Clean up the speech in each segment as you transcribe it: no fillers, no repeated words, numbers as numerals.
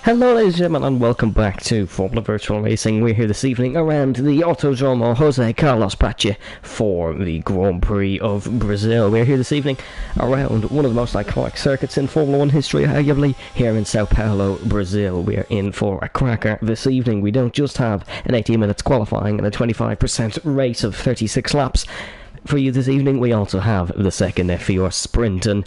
Hello ladies and gentlemen and welcome back to Formula Virtual Racing. We're here this evening around the Autodromo Jose Carlos Pache for the Grand Prix of Brazil. We're here this evening around one of the most iconic circuits in Formula 1 history, arguably, here in Sao Paulo, Brazil. We're in for a cracker this evening. We don't just have an 18 minutes qualifying and a 25% race of 36 laps. For you this evening, we also have the second FVR sprint, and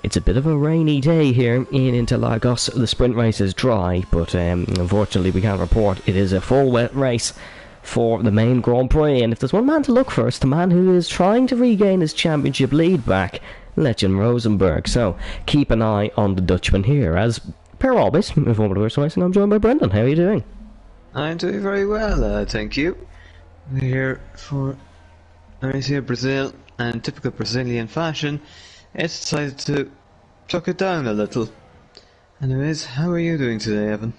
it's a bit of a rainy day here in Interlagos. The sprint race is dry, but unfortunately we can't report it is a full wet race for the main Grand Prix. And if there's one man to look for, it's the man who is trying to regain his championship lead back, Legend Rosenberg. So keep an eye on the Dutchman here. As per always, in Formula Virtual Racing, I'm joined by Brendan. How are you doing? I'm doing very well, thank you. We're here for a race here in Brazil, and typical Brazilian fashion, it's decided to tuck it down a little. Anyways, how are you doing today, Evan?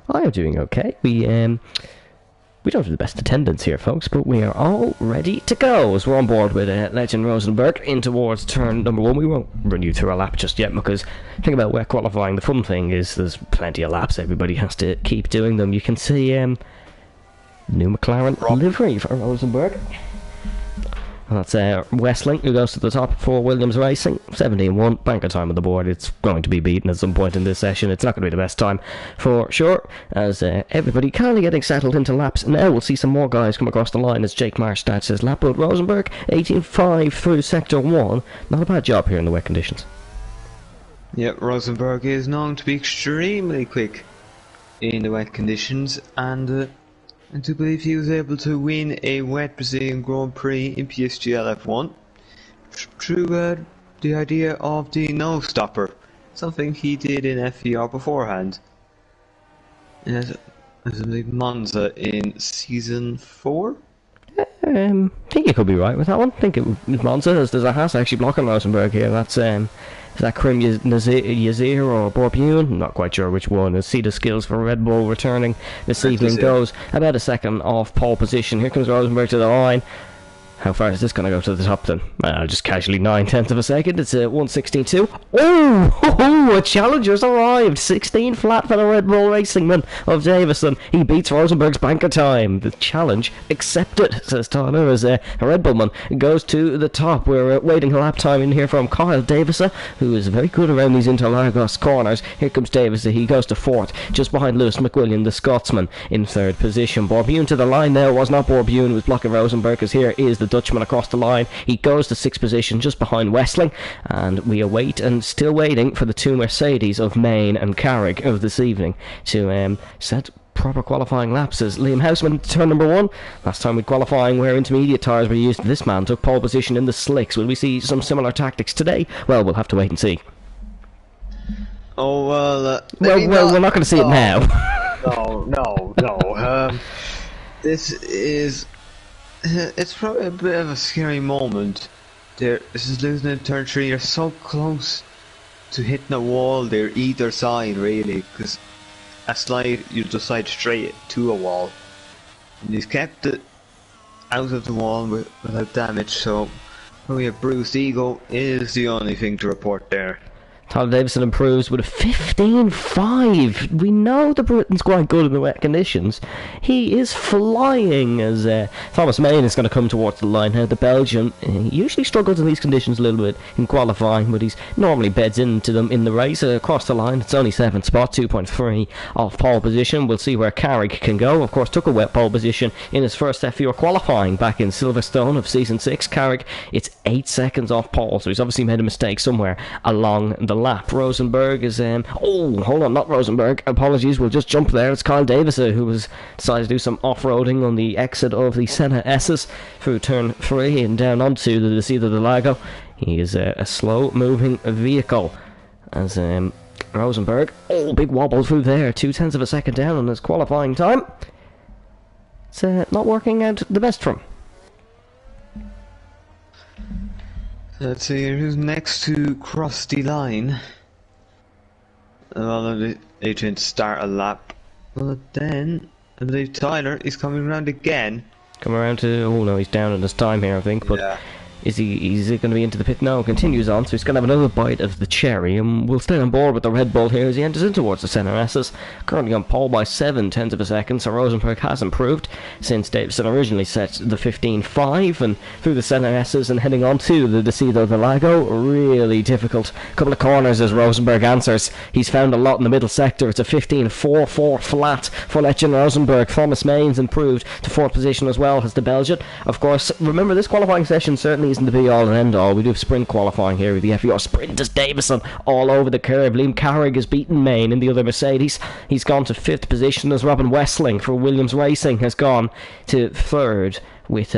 I am doing okay. We don't have the best attendance here, folks, but we are all ready to go as we're on board with Legend Rosenberg in towards turn number 1. We won't run you through a lap just yet, because the thing about wet qualifying, the fun thing is there's plenty of laps. Everybody has to keep doing them. You can see new McLaren livery for Rosenberg. That's Westling, who goes to the top for Williams Racing. 17-1, banker time on the board. It's going to be beaten at some point in this session. It's not going to be the best time for sure, as everybody kind of getting settled into laps. Now we'll see some more guys come across the line as Jake Marsh starts his lap. But Rosenberg, 18.5 through sector 1. Not a bad job here in the wet conditions. Yep, Rosenberg is known to be extremely quick in the wet conditions, and I do believe he was able to win a wet Brazilian Grand Prix in PSGL F1 through the idea of the no stopper, something he did in FVR beforehand. And I believe Monza in season 4? I think you could be right with that one. I think it was Monza. There's a Haas actually blocking Rosenberg here. That's is that Krim Yazir or Borbune? I'm not quite sure which one. As see the skills for Red Bull returning this evening goes about a second off pole position. Here comes Rosenberg to the line. How far is this going to go to the top then? Just casually 9/10 of a second. It's a 1:16.2. Oh, a challenger's arrived. 16 flat for the Red Bull Racingman of Davison. He beats Rosenberg's banker time. The challenge accepted, says Tyler, as a Red Bullman goes to the top. We're waiting a lap time in here from Kyle Davison, who is very good around these Interlagos corners. Here comes Davison. He goes to 4th, just behind Lewis McWilliam, the Scotsman, in 3rd position. Borbune to the line there. It was not Borbune who was blocking Rosenberg, as here is the Dutchman across the line. He goes to 6th position, just behind Westling, and we await and still waiting for the two Mercedes of Main and Carrick of this evening to set proper qualifying laps. As Liam Houseman, turn number 1. Last time we qualifying where intermediate tyres were used, this man took pole position in the slicks. Will we see some similar tactics today? Well, we'll have to wait and see. Oh, well, we're not going to see it now. No. This is... It's probably a bit of a scary moment. This is losing in turn 3. You're so close to hitting a wall there, either side really, because a slide you decide straight to a wall. And he's kept it out of the wall without damage, so probably a bruised ego is the only thing to report there. Tyler Davison improves with a 15.5. We know the Britain's quite good in the wet conditions. He is flying as Thomas Main is going to come towards the line now. The Belgian usually struggles in these conditions a little bit in qualifying, but he's normally beds into them in the race. Across the line, it's only 7th spot, 2.3 off pole position. We'll see where Carrick can go. Of course, took a wet pole position in his first FVR qualifying back in Silverstone of season 6. Carrick, it's 8 seconds off pole, so he's obviously made a mistake somewhere along the lap. Rosenberg is hold on, not Rosenberg, apologies, we'll just jump there. It's Kyle Davison who was decided to do some off-roading on the exit of the Senna S's through turn 3 and down onto the Descida del Lago. He is a slow moving vehicle as Rosenberg, big wobble through there, 0.2 of a second down on his qualifying time. It's not working out the best for him. Let's see who's next to cross the line. Well, they trying to start a lap. But then, I believe Tyler is coming around again. Come around to... Oh no, he's down in his time here, I think. But yeah. Is he going to be into the pit? No, continues on, so he's going to have another bite of the cherry, and we'll stay on board with the Red Bull here as he enters in towards the centre S's. Currently on pole by 7/10 of a second, so Rosenberg has improved since Davison originally set the 15.5, and through the centre S's and heading on to the Decido del Lago. Really difficult. Couple of corners as Rosenberg answers. He's found a lot in the middle sector. It's a 15.44 flat for Etienne Rosenberg. Thomas Maines improved to 4th position as well as the Belgian. Of course, remember this qualifying session certainly isn't the be-all and end-all. We do have sprint qualifying here with the FVR. Sprinters Davison all over the curve. Liam Carrick has beaten Main in the other Mercedes. He's gone to 5th position as Robin Westling for Williams Racing has gone to 3rd with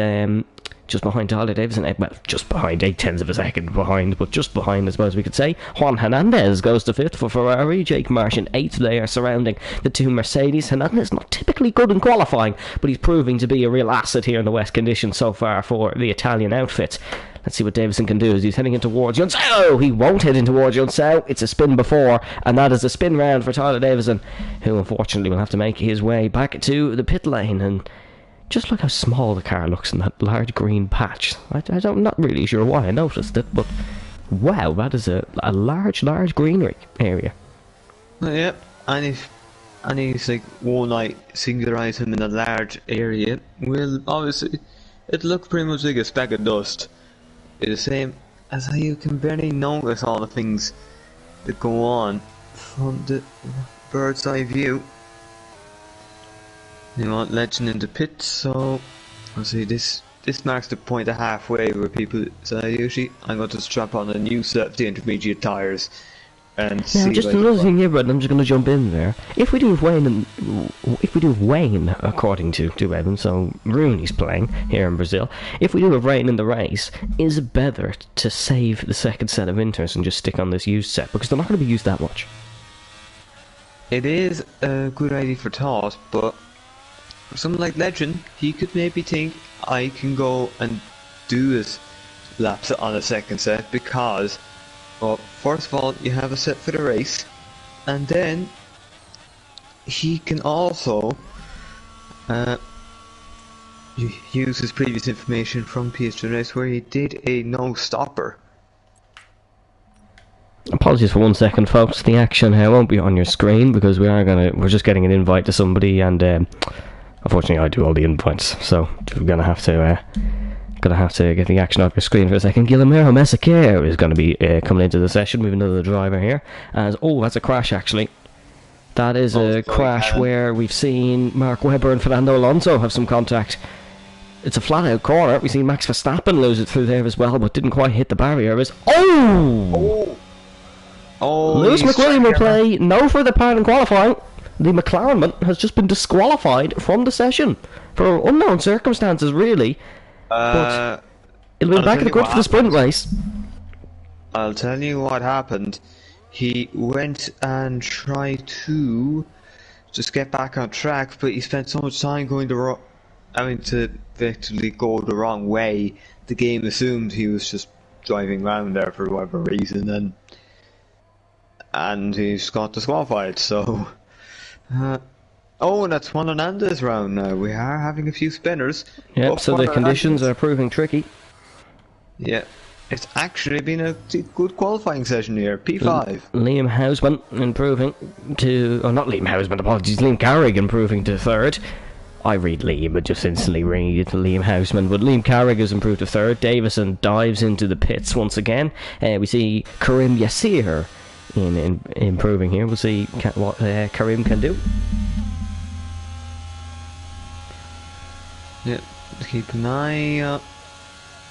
just behind Tyler Davison, well, just behind, 8/10 of a second behind, but just behind, I suppose we could say. Juan Hernandez goes to 5th for Ferrari, Jake Martin 8th there, surrounding the 2 Mercedes. Hernandez not typically good in qualifying, but he's proving to be a real asset here in the wet conditions so far for the Italian outfit. Let's see what Davison can do as he's heading in towards Yunsao. He won't head in towards Yunsao. It's a spin before, and that is a spin round for Tyler Davison, who unfortunately will have to make his way back to the pit lane. And just look how small the car looks in that large green patch. I'm not really sure why I noticed it, but wow, that is a large greenery area. Yep, and if like one singular item in a large area will obviously it looks pretty much like a speck of dust. It's the same as how you can barely notice all the things that go on from the bird's eye view. You want Legend in the pit, so I'll see this marks the point of halfway where people say usually I'm going to strap on a new set of the intermediate tyres and see. Now, just another thing here, but I'm just going to jump in there. If we do have Wayne, according to Evan, so Rooney's playing here in Brazil. If we do have rain in the race, is it better to save the second set of inters and just stick on this used set because they're not going to be used that much? It is a good idea for thought, but for someone like Legend, he could maybe think I can go and do this laps on a second set because, well, first of all, you have a set for the race, and then he can also use his previous information from PS2 race where he did a no stopper. Apologies for 1 second, folks. The action here won't be on your screen because we're just getting an invite to somebody, and unfortunately I do all the invites, so we're gonna have to get the action off your screen for a second. Guillermo Messaquer is going to be coming into the session. We have another driver here. As that's a crash actually. That is a crash where we've seen Mark Webber and Fernando Alonso have some contact. It's a flat out corner. We've seen Max Verstappen lose it through there as well, but didn't quite hit the barrier. Lewis McWilliam will play no further part in qualifying. The McLarenman has just been disqualified from the session for unknown circumstances, really. But it'll be back in the grid for the sprint race. I'll tell you what happened. He went and tried to just get back on track, but he spent so much time going to effectively go the wrong way. The game assumed he was just driving around there for whatever reason, and he's got disqualified. So, and that's Juan Hernandez round now. We are having a few spinners. Yep, so the conditions are proving tricky. Yeah, it's actually been a good qualifying session here. P5. Liam Houseman improving to... Oh, not Liam Houseman, apologies. Liam Carrick improving to 3rd. I read Liam, but just instantly read Liam Houseman. But Liam Carrick has improved to 3rd. Davison dives into the pits once again. We see Karim Yassir in improving here. We'll see what Karim can do. Yeah, keep an eye out.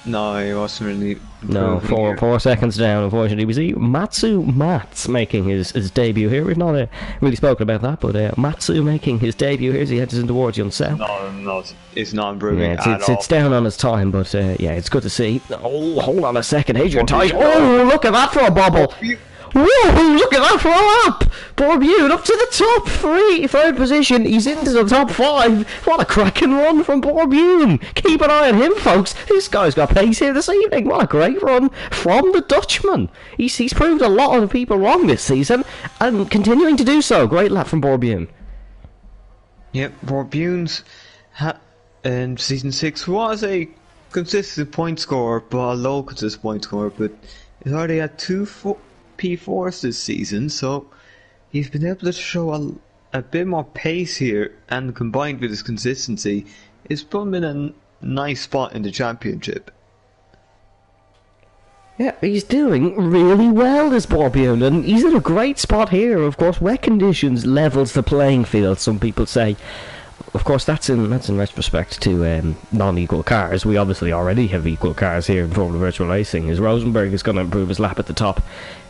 No, he wasn't really. No, 4 seconds down, unfortunately. We see Matsu Mats making his debut here. We've not really spoken about that, but Matsu making his debut here as he heads in towards Yunsao. No, it's not improving at all. It's down on his time, but yeah, it's good to see. Oh, hold on a second. Adrian Tice. Oh, look at that for a bobble. Whoa, look at that for a lap! Borbune up to the top 3rd position. He's into the top 5. What a cracking run from Borbune. Keep an eye on him, folks. This guy's got pace here this evening. What a great run from the Dutchman. He's proved a lot of people wrong this season and continuing to do so. Great lap from Borbune. Yep, Borbune's in season 6 was a consistent point scorer, but a low consistent point scorer. But he's already had two P4s this season, so he's been able to show a bit more pace here, and combined with his consistency, it's put him in a nice spot in the championship. Yeah, he's doing really well, this Borbjorn, and he's in a great spot here. Of course, wet conditions levels the playing field, some people say. Of course, that's in retrospect to non-equal cars. We obviously already have equal cars here in Formula Virtual Racing. As Rosenberg is going to improve his lap at the top,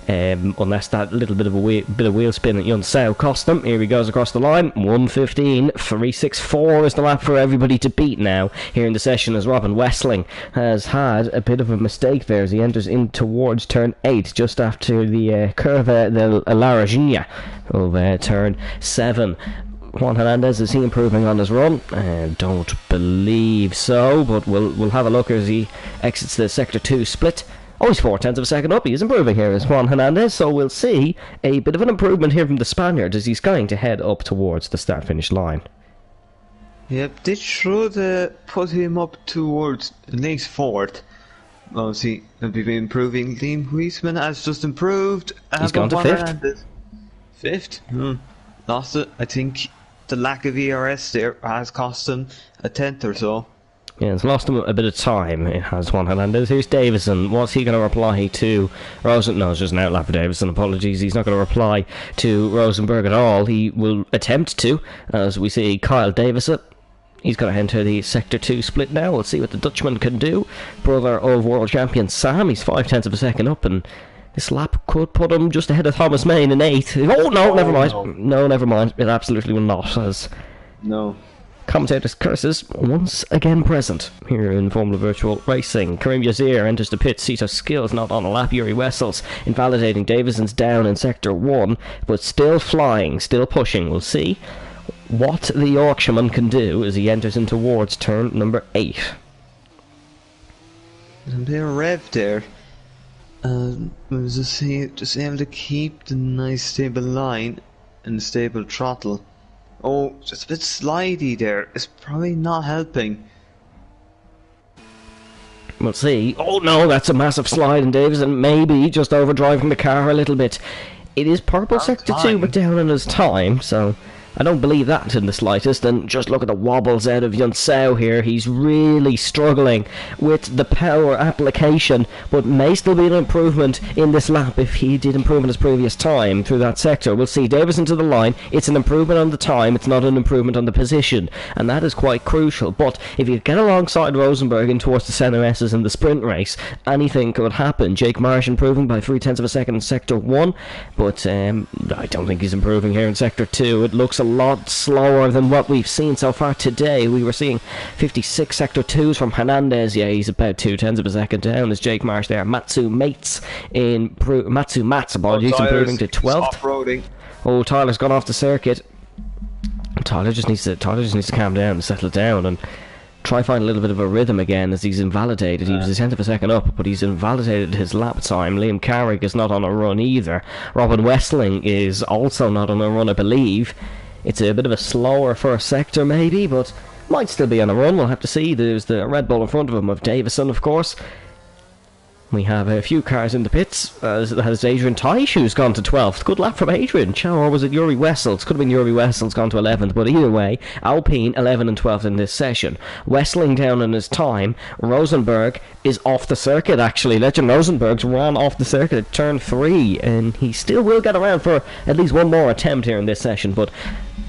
unless that little bit of wheel spin at Yunsao cost him. Here he goes across the line. 1:15.364 is the lap for everybody to beat now here in the session, as Robin Wessling has had a bit of a mistake there as he enters in towards turn 8 just after the Curva de la Regina of turn 7. Juan Hernandez, is he improving on his run? Don't believe so, but we'll have a look as he exits the Sector 2 split. Oh, he's 0.4 of a second up. He is improving here as Juan Hernandez, so we'll see a bit of an improvement here from the Spaniard as he's going to head up towards the start-finish line. Yep, this should put him up towards at least 4th. Obviously, he'll be improving. Liam Huisman has just improved. He's gone to 5th. 5th? Lost it. I think the lack of ERS there has cost him a 10th or so. Yeah, it's lost him a bit of time, it has Juan Hernandez. Here's Davison. What's he going to reply to Rosen? No, it's just an outlap for Davison. Apologies. He's not going to reply to Rosenberg at all. He will attempt to, as we see Kyle Davison. He's going to enter the Sector 2 split now. We'll see what the Dutchman can do. Brother of world champion Sam. He's 0.5 of a second up, and this lap could put him just ahead of Thomas Main in 8th. Oh, no, never mind. No, never mind. It absolutely will not, as no. Commentator's curses once again present here in Formula Virtual Racing. Karim Yazir enters the pit. Cito Skills not on a lap. Yuri Wessels invalidating Davison's down in Sector 1, but still flying, still pushing. We'll see what the Yorkshireman can do as he enters in towards turn number 8. A bit of rev there. Just able to keep the nice stable line and stable throttle. Oh, just a bit slidey there. It's probably not helping. We'll see. Oh no, that's a massive slide in Davison. Maybe just overdriving the car a little bit. It is purple Sector 2, but down in his time, so I don't believe that in the slightest. And just look at the wobbles out of Yunsao here. He's really struggling with the power application, but may still be an improvement in this lap if he did improve in his previous time through that sector. We'll see. Davison to the line. It's an improvement on the time. It's not an improvement on the position, and that is quite crucial. But if you get alongside Rosenberg in towards the centre S's in the sprint race, anything could happen. Jake Marsh improving by 0.3 of a second in Sector 1, but I don't think he's improving here in Sector 2. It looks a lot slower than what we've seen so far today. We were seeing 56 Sector 2s from Hernandez. Yeah, he's about 0.2 of a second down as Jake Marsh there. Matsu Mats, apologies, improving to 12th. Oh, Tyler's gone off the circuit. Tyler just needs to calm down and settle down and try find a little bit of a rhythm again as he's invalidated. He was a 10th of a second up, but he's invalidated his lap time. Liam Carrick is not on a run either. Robin Wessling is also not on a run, I believe. It's a bit of a slower first sector maybe, but might still be on a run. We'll have to see. There's the Red Bull in front of him of Davison, of course. We have a few cars in the pits, as Adrian Taish, who's gone to 12th. Good lap from Adrian. Or was it Yuri Wessels? Could have been Yuri Wessels gone to 11th, but either way, Alpine 11 and 12th in this session. Wessling down in his time. Rosenberg is off the circuit, actually. Legend Rosenberg's ran off the circuit at turn 3, and he still will get around for at least one more attempt here in this session, but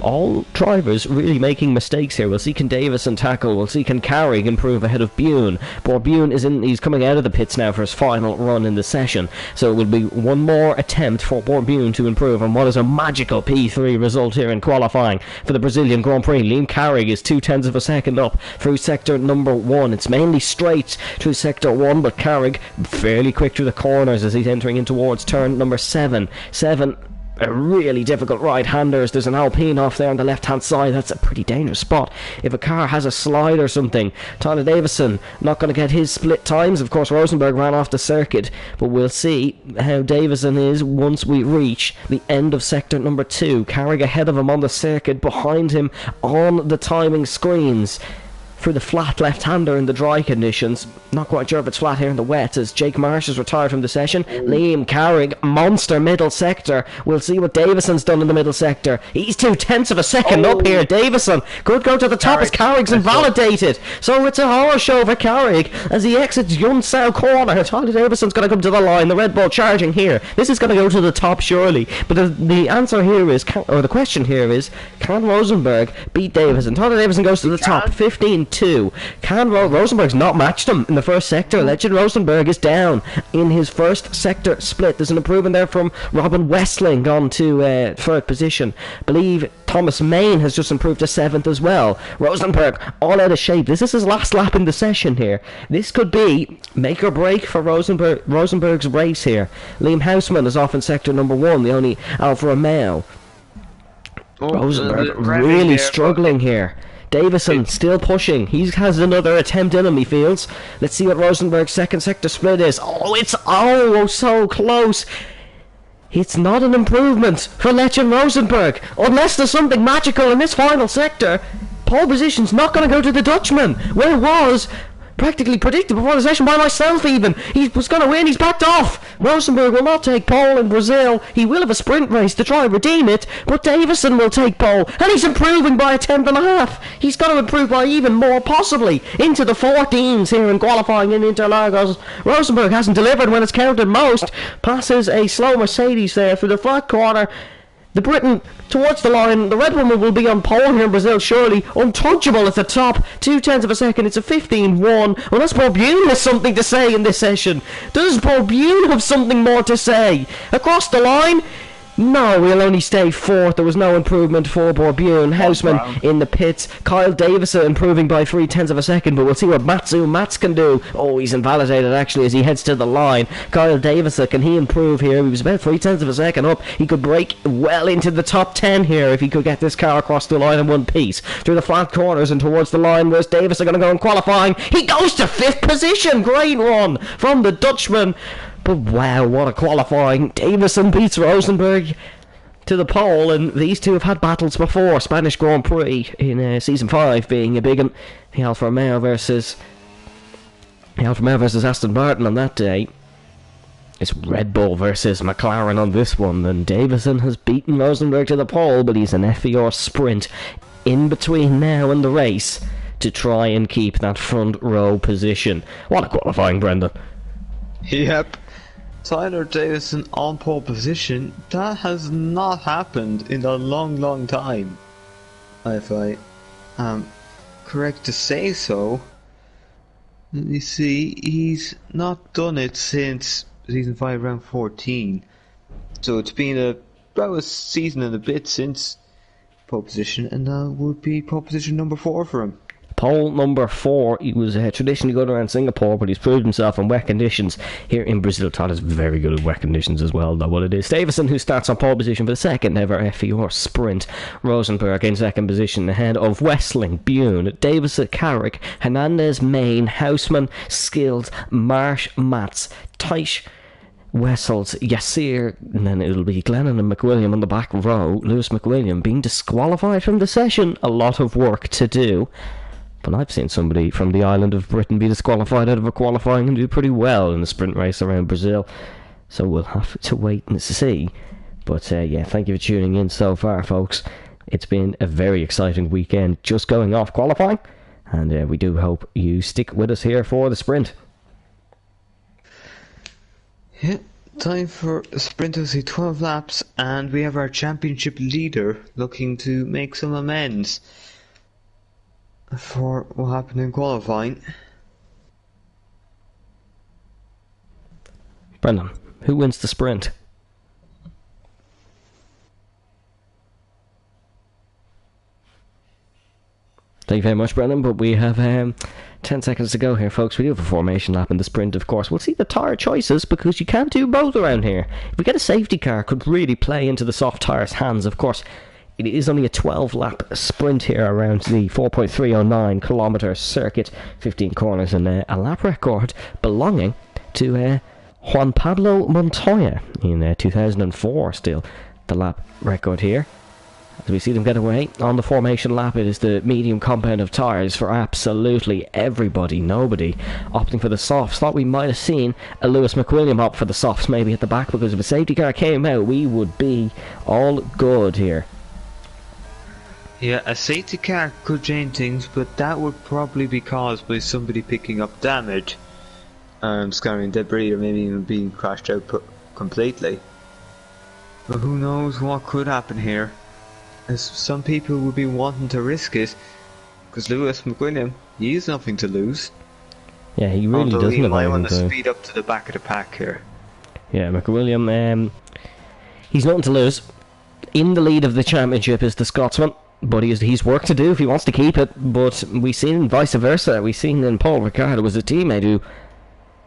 all drivers really making mistakes here. We'll see can Davison tackle. We'll see can Carrick improve ahead of Bune. Bune he's coming out of the pits now for his final run in the session, so it will be one more attempt for Bune to improve on what is a magical P3 result here in qualifying for the Brazilian Grand Prix. Liam Carrick is 0.2 of a second up through sector number 1. It's mainly straight through sector 1, but Carrick fairly quick through the corners as he's entering in towards turn number 7. A really difficult right-handers. There's an Alpine off there on the left-hand side. That's a pretty dangerous spot. If a car has a slide or something, Tyler Davison not going to get his split times. Of course, Rosenberg ran off the circuit, but we'll see how Davison is once we reach the end of sector number 2. Carrick ahead of him on the circuit, behind him on the timing screens. for the flat left-hander in the dry conditions. Not quite sure if it's flat here in the wet, as Jake Marsh is retired from the session. Liam Carrick, monster middle sector. We'll see what Davison's done in the middle sector. He's 2/10 of a second up here. Davison could go to the top as Carrick's invalidated. So it's a horror show for Carrick as he exits Yunsao corner. Tyler Davison's going to come to the line. The Red Bull charging here. This is going to go to the top surely. But the answer here is, or the question here is, can Rosenberg beat Davison? Tyler Davison goes to the top, 15-2. Rosenberg's not matched him in the first sector. Legend Rosenberg is down in his first sector split. There's an improvement there from Robin Westling, gone to third position. I believe Thomas Main has just improved to 7th as well. Rosenberg all out of shape. This is his last lap in the session here. This could be make or break for Rosenberg's race here. Liam Houseman is off in sector number 1, the only Alfa Romeo. Rosenberg really struggling here. Davison still pushing. He has another attempt in him, he feels. Let's see what Rosenberg's second sector split is. It's so close. It's not an improvement for Legend Rosenberg. Unless there's something magical in this final sector, pole position's not going to go to the Dutchman. Where it was practically predicted before the session by myself even. He was going to win, he's backed off. Rosenberg will not take pole in Brazil. He will have a sprint race to try and redeem it, but Davison will take pole, and he's improving by a 10.5. He's got to improve by even more, possibly into the 14s here in qualifying in Interlagos. Rosenberg hasn't delivered when it's counted most. Passes a slow Mercedes there through the flat corner. The Briton towards the line. The Red Woman will be on pole here in Brazil, surely. Untouchable at the top. 2/10 of a second. It's a 15-1. Unless Bob Bune has something to say in this session. Does Bob Bune have something more to say? Across the line? No, he'll only stay 4th. There was no improvement for Borbune. Houseman in the pits. Kyle Davison improving by 3/10 of a second, but we'll see what Matsu Mats can do. He's invalidated actually as he heads to the line. Kyle Davison, can he improve here? He was about 3/10 of a second up. He could break well into the top 10 here if he could get this car across the line in one piece. Through the flat corners and towards the line. Where's Davison going to go in qualifying? He goes to 5th position. Great run from the Dutchman. But wow, what a qualifying. Davison beats Rosenberg to the pole, and these two have had battles before. Spanish Grand Prix in Season 5 being a big one. The Alfa Romeo versus Aston Martin on that day. It's Red Bull versus McLaren on this one, and Davison has beaten Rosenberg to the pole, but he's an FVR sprint in between now and the race to try and keep that front row position. What a qualifying, Brendan. Yep. Tyler Davison on pole position. That has not happened in a long time, if I am correct to say so. Let me see, he's not done it since Season 5 round 14, so it's been about a season and a bit since pole position, and that would be pole position number 4 for him. Pole number 4, he was traditionally good around Singapore, but he's proved himself in wet conditions here in Brazil. Todd is very good at wet conditions as well, though what it is. Davison, who starts on pole position for the second ever FVR sprint. Rosenberg in second position ahead of Westling, Bune, Davison, Carrick, Hernandez, Main, Houseman, Skills, Marsh, Mats, Teich, Wessels, Yassir, and then it'll be Glennon and McWilliam on the back row. Lewis McWilliam being disqualified from the session. A lot of work to do. But I've seen somebody from the island of Britain be disqualified out of a qualifying and do pretty well in the sprint race around Brazil. So we'll have to wait and see. But yeah, thank you for tuning in so far, folks. It's been a very exciting weekend just going off qualifying. And we do hope you stick with us here for the sprint. Yeah, time for a sprint to see 12 laps, and we have our championship leader looking to make some amends for what happened in qualifying. Brendan, who wins the sprint? Thank you very much, Brendan, but we have 10 seconds to go here, folks. We do have a formation lap in the sprint, of course. We'll see the tyre choices, because you can't do both around here. If we get a safety car, it could really play into the soft tyres' hands, of course. It is only a 12-lap sprint here around the 4.309 kilometre circuit, 15 corners, and a lap record belonging to Juan Pablo Montoya in 2004 still, the lap record here. As we see them get away on the formation lap, it is the medium compound of tyres for absolutely everybody. Nobody opting for the softs. Thought we might have seen a Lewis McWilliam opt for the softs maybe at the back, because if a safety car came out, we would be all good here. Yeah, a safety car could change things, but that would probably be caused by somebody picking up damage, scattering debris, or maybe even being crashed out completely. But who knows what could happen here? As some people would be wanting to risk it, because Lewis McWilliam, he has nothing to lose. Yeah, he really doesn't have anything to lose. Although he might want to speed up to the back of the pack here. Yeah, McWilliam, he's nothing to lose. In the lead of the championship is the Scotsman, but he's work to do if he wants to keep it. But we've seen vice versa. We've seen in Paul Ricard was a teammate who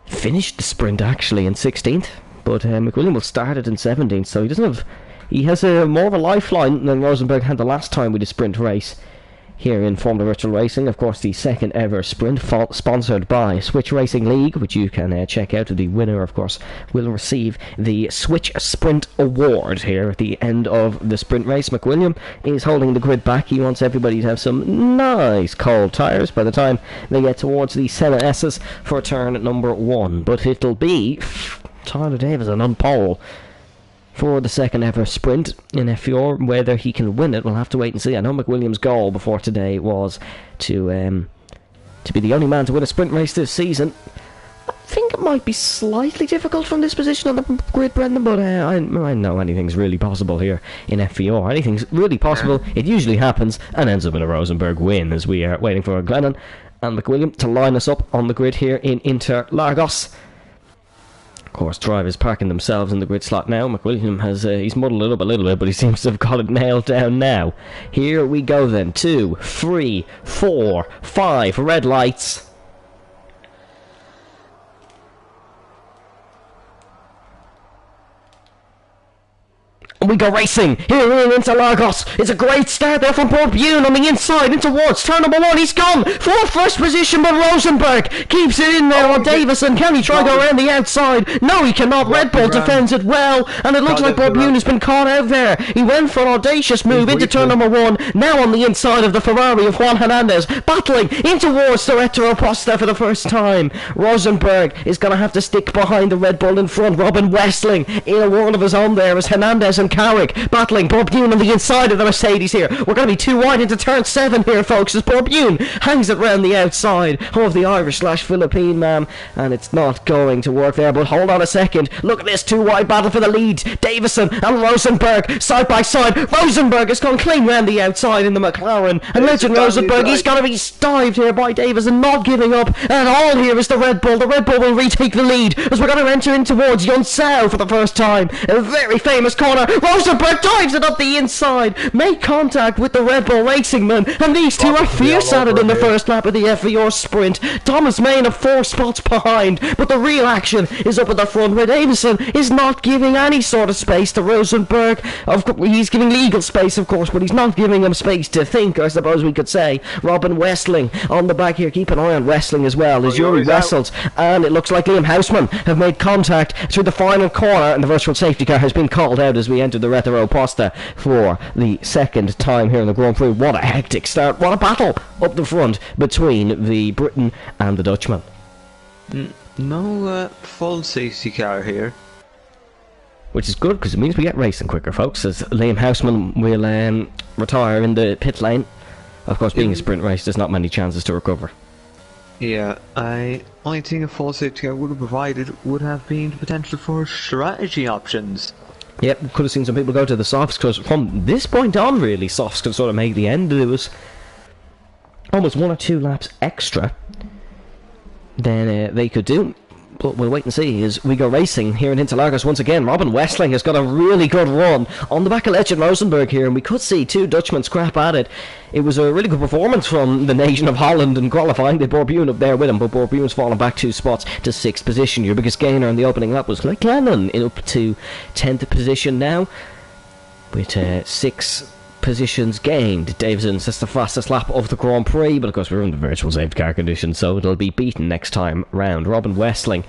finished the sprint actually in 16th, but McWilliam will start it in 17th, so he doesn't have... He has more of a lifeline than Rosenberg had the last time we did a sprint race here in Formula Virtual Racing. Of course, the second ever sprint, sponsored by Switch Racing League, which you can check out. The winner, of course, will receive the Switch Sprint Award here at the end of the sprint race. McWilliam is holding the grid back. He wants everybody to have some nice cold tyres by the time they get towards the Senna S's for turn number 1. But it'll be Tyler Davison on pole for the second ever sprint in FVR. Whether he can win it, we'll have to wait and see. I know McWilliam's goal before today was to be the only man to win a sprint race this season. I think it might be slightly difficult from this position on the grid, Brendan, but I know anything's really possible here in FVR. Anything's really possible. It usually happens and ends up in a Rosenberg win, as we are waiting for Glennon and McWilliam to line us up on the grid here in Interlagos. Of course, drivers parking themselves in the grid slot now. McWilliam has he's muddled it up a little bit, but he seems to have got it nailed down now. Here we go then. 2, 3, 4, 5 red lights. We go racing here in Interlagos. It's a great start there from Borbune on the inside into Wards. Turn number 1, he's gone for first position, but Rosenberg keeps it in there on Davison. Can he try go around the outside? No, he cannot. Red Bull defends it well, and it looks like Borbune has been caught out there. He went for an audacious move into turn number 1, now on the inside of the Ferrari of Juan Hernandez, battling into Wards the Retro Posta for the first time. Rosenberg is going to have to stick behind the Red Bull in front. Robin Westling in a world of his own there as Hernandez and Carrick battling. Borbune on the inside of the Mercedes here. We're going to be too wide into turn 7 here, folks, as Borbune hangs it round the outside of the Irish/Philippine man, and it's not going to work there. But hold on a second, look at this 2-wide battle for the lead. Davison and Rosenberg side by side. Rosenberg has gone clean round the outside in the McLaren, and Legend Rosenberg, he's going to be dived here by Davison, not giving up at all. Here is the Red Bull. The Red Bull will retake the lead as we're going to enter in towards Yonsao for the first time. A very famous corner. Rosenberg dives it up the inside, make contact with the Red Bull Racing man, and these two are fierce at it in the first lap of the FVR sprint. Thomas Main are 4 spots behind, but the real action is up at the front, where Davison is not giving any sort of space to Rosenberg. He's giving legal space, of course, but he's not giving him space to think, I suppose we could say. Robin Westling on the back here. Keep an eye on Westling as well, as Yuri wrestles, and it looks like Liam Houseman have made contact through the final corner, and the virtual safety car has been called out as we enter the Retro Posta for the second time here in the Grand Prix. What a hectic start, what a battle up the front between the Briton and the Dutchman. No full safety car here, which is good, because it means we get racing quicker, folks, as Liam Houseman will retire in the pit lane. Of course, being a sprint race, there's not many chances to recover. Yeah, only thing a full safety car would have provided would have been the potential for strategy options. Yep, could have seen some people go to the softs, because from this point on, really, softs could sort of make the end. There was almost 1 or 2 laps extra than they could do. But we'll wait and see as we go racing here in Interlagos once again. Robin Westling has got a really good run on the back of Legend Rosenberg here, and we could see 2 Dutchmen scrap at it. It was a really good performance from the nation of Holland in qualifying. They had Borbune up there with him, but Borbune's fallen back 2 spots to 6th position. Your biggest gainer in the opening lap was Glennon, up to 10th position now, with 6 positions gained. Davison says the fastest lap of the Grand Prix, but of course we're in the virtual safety car condition, so it'll be beaten next time round. Robin Westling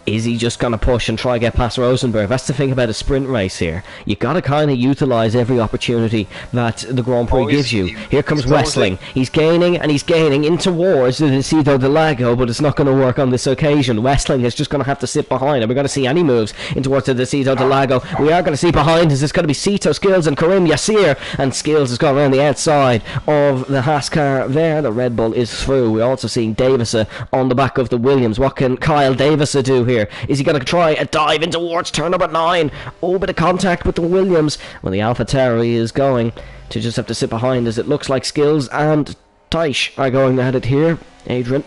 Is he just going to push and try to get past Rosenberg? That's the thing about a sprint race here. You got to kind of utilise every opportunity that the Grand Prix gives you. Here comes Wessling. He's gaining and he's gaining in towards the Decido del Lago, but it's not going to work on this occasion. Wessling is just going to have to sit behind, and we're going to see any moves in towards the Decido del Lago. We are going to see behind us. It's going to be Sito, Skills and Karim Yassir, and Skills has gone around the outside of the Haas car there. The Red Bull is through. We're also seeing Davisa on the back of the Williams. What can Kyle Davisa do here? Is he going to try a dive in towards turn number 9? Oh, bit of contact with the Williams. Well, the Alpha Tauri is going to just have to sit behind, as it looks like Skills and Taish are going at it here. Adrian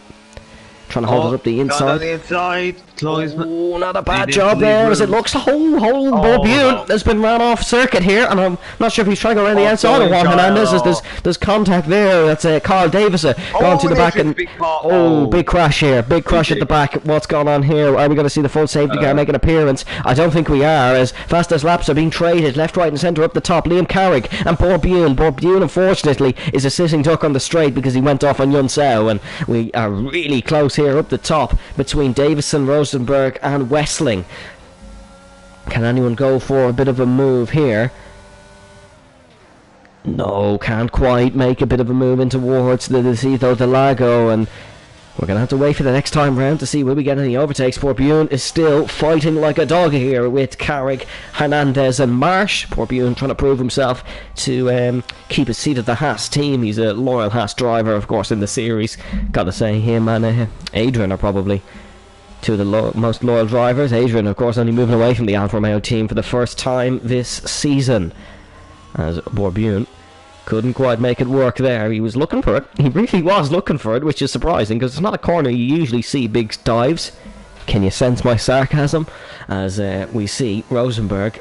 trying to hold it up the inside. On the inside. Oh, not a bad job there, as it looks. Borbune has been ran off circuit here, and I'm not sure if he's trying to go around the outside of Juan Hernandez, as there's contact there. That's Carl Davis going to the back, and big crash here, big crash at the back. What's going on here? Are we going to see the full safety car make an appearance? I don't think we are, as fastest laps are being traded left, right and centre up the top. Liam Carrick and Borbune. Borbune, unfortunately, is a sitting duck on the straight because he went off on Yun Sao, and we are really close here up the top between Davison, Rosenberg and Wessling. Can anyone go for a bit of a move here? No, can't quite make a bit of a move in towards the Decido del Lago, and we're going to have to wait for the next time round to see will we get any overtakes. Borbune is still fighting like a dog here with Carrick, Hernandez and Marsh. Borbune trying to prove himself to keep his seat at the Haas team. He's a loyal Haas driver, of course, in the series. Gotta say, him and Adrian are probably two of the most loyal drivers. Adrian, of course, only moving away from the Alfa Romeo team for the first time this season, as Borbune couldn't quite make it work there. He was looking for it. He really was looking for it, which is surprising, because it's not a corner you usually see big dives. Can you sense my sarcasm? As we see Rosenberg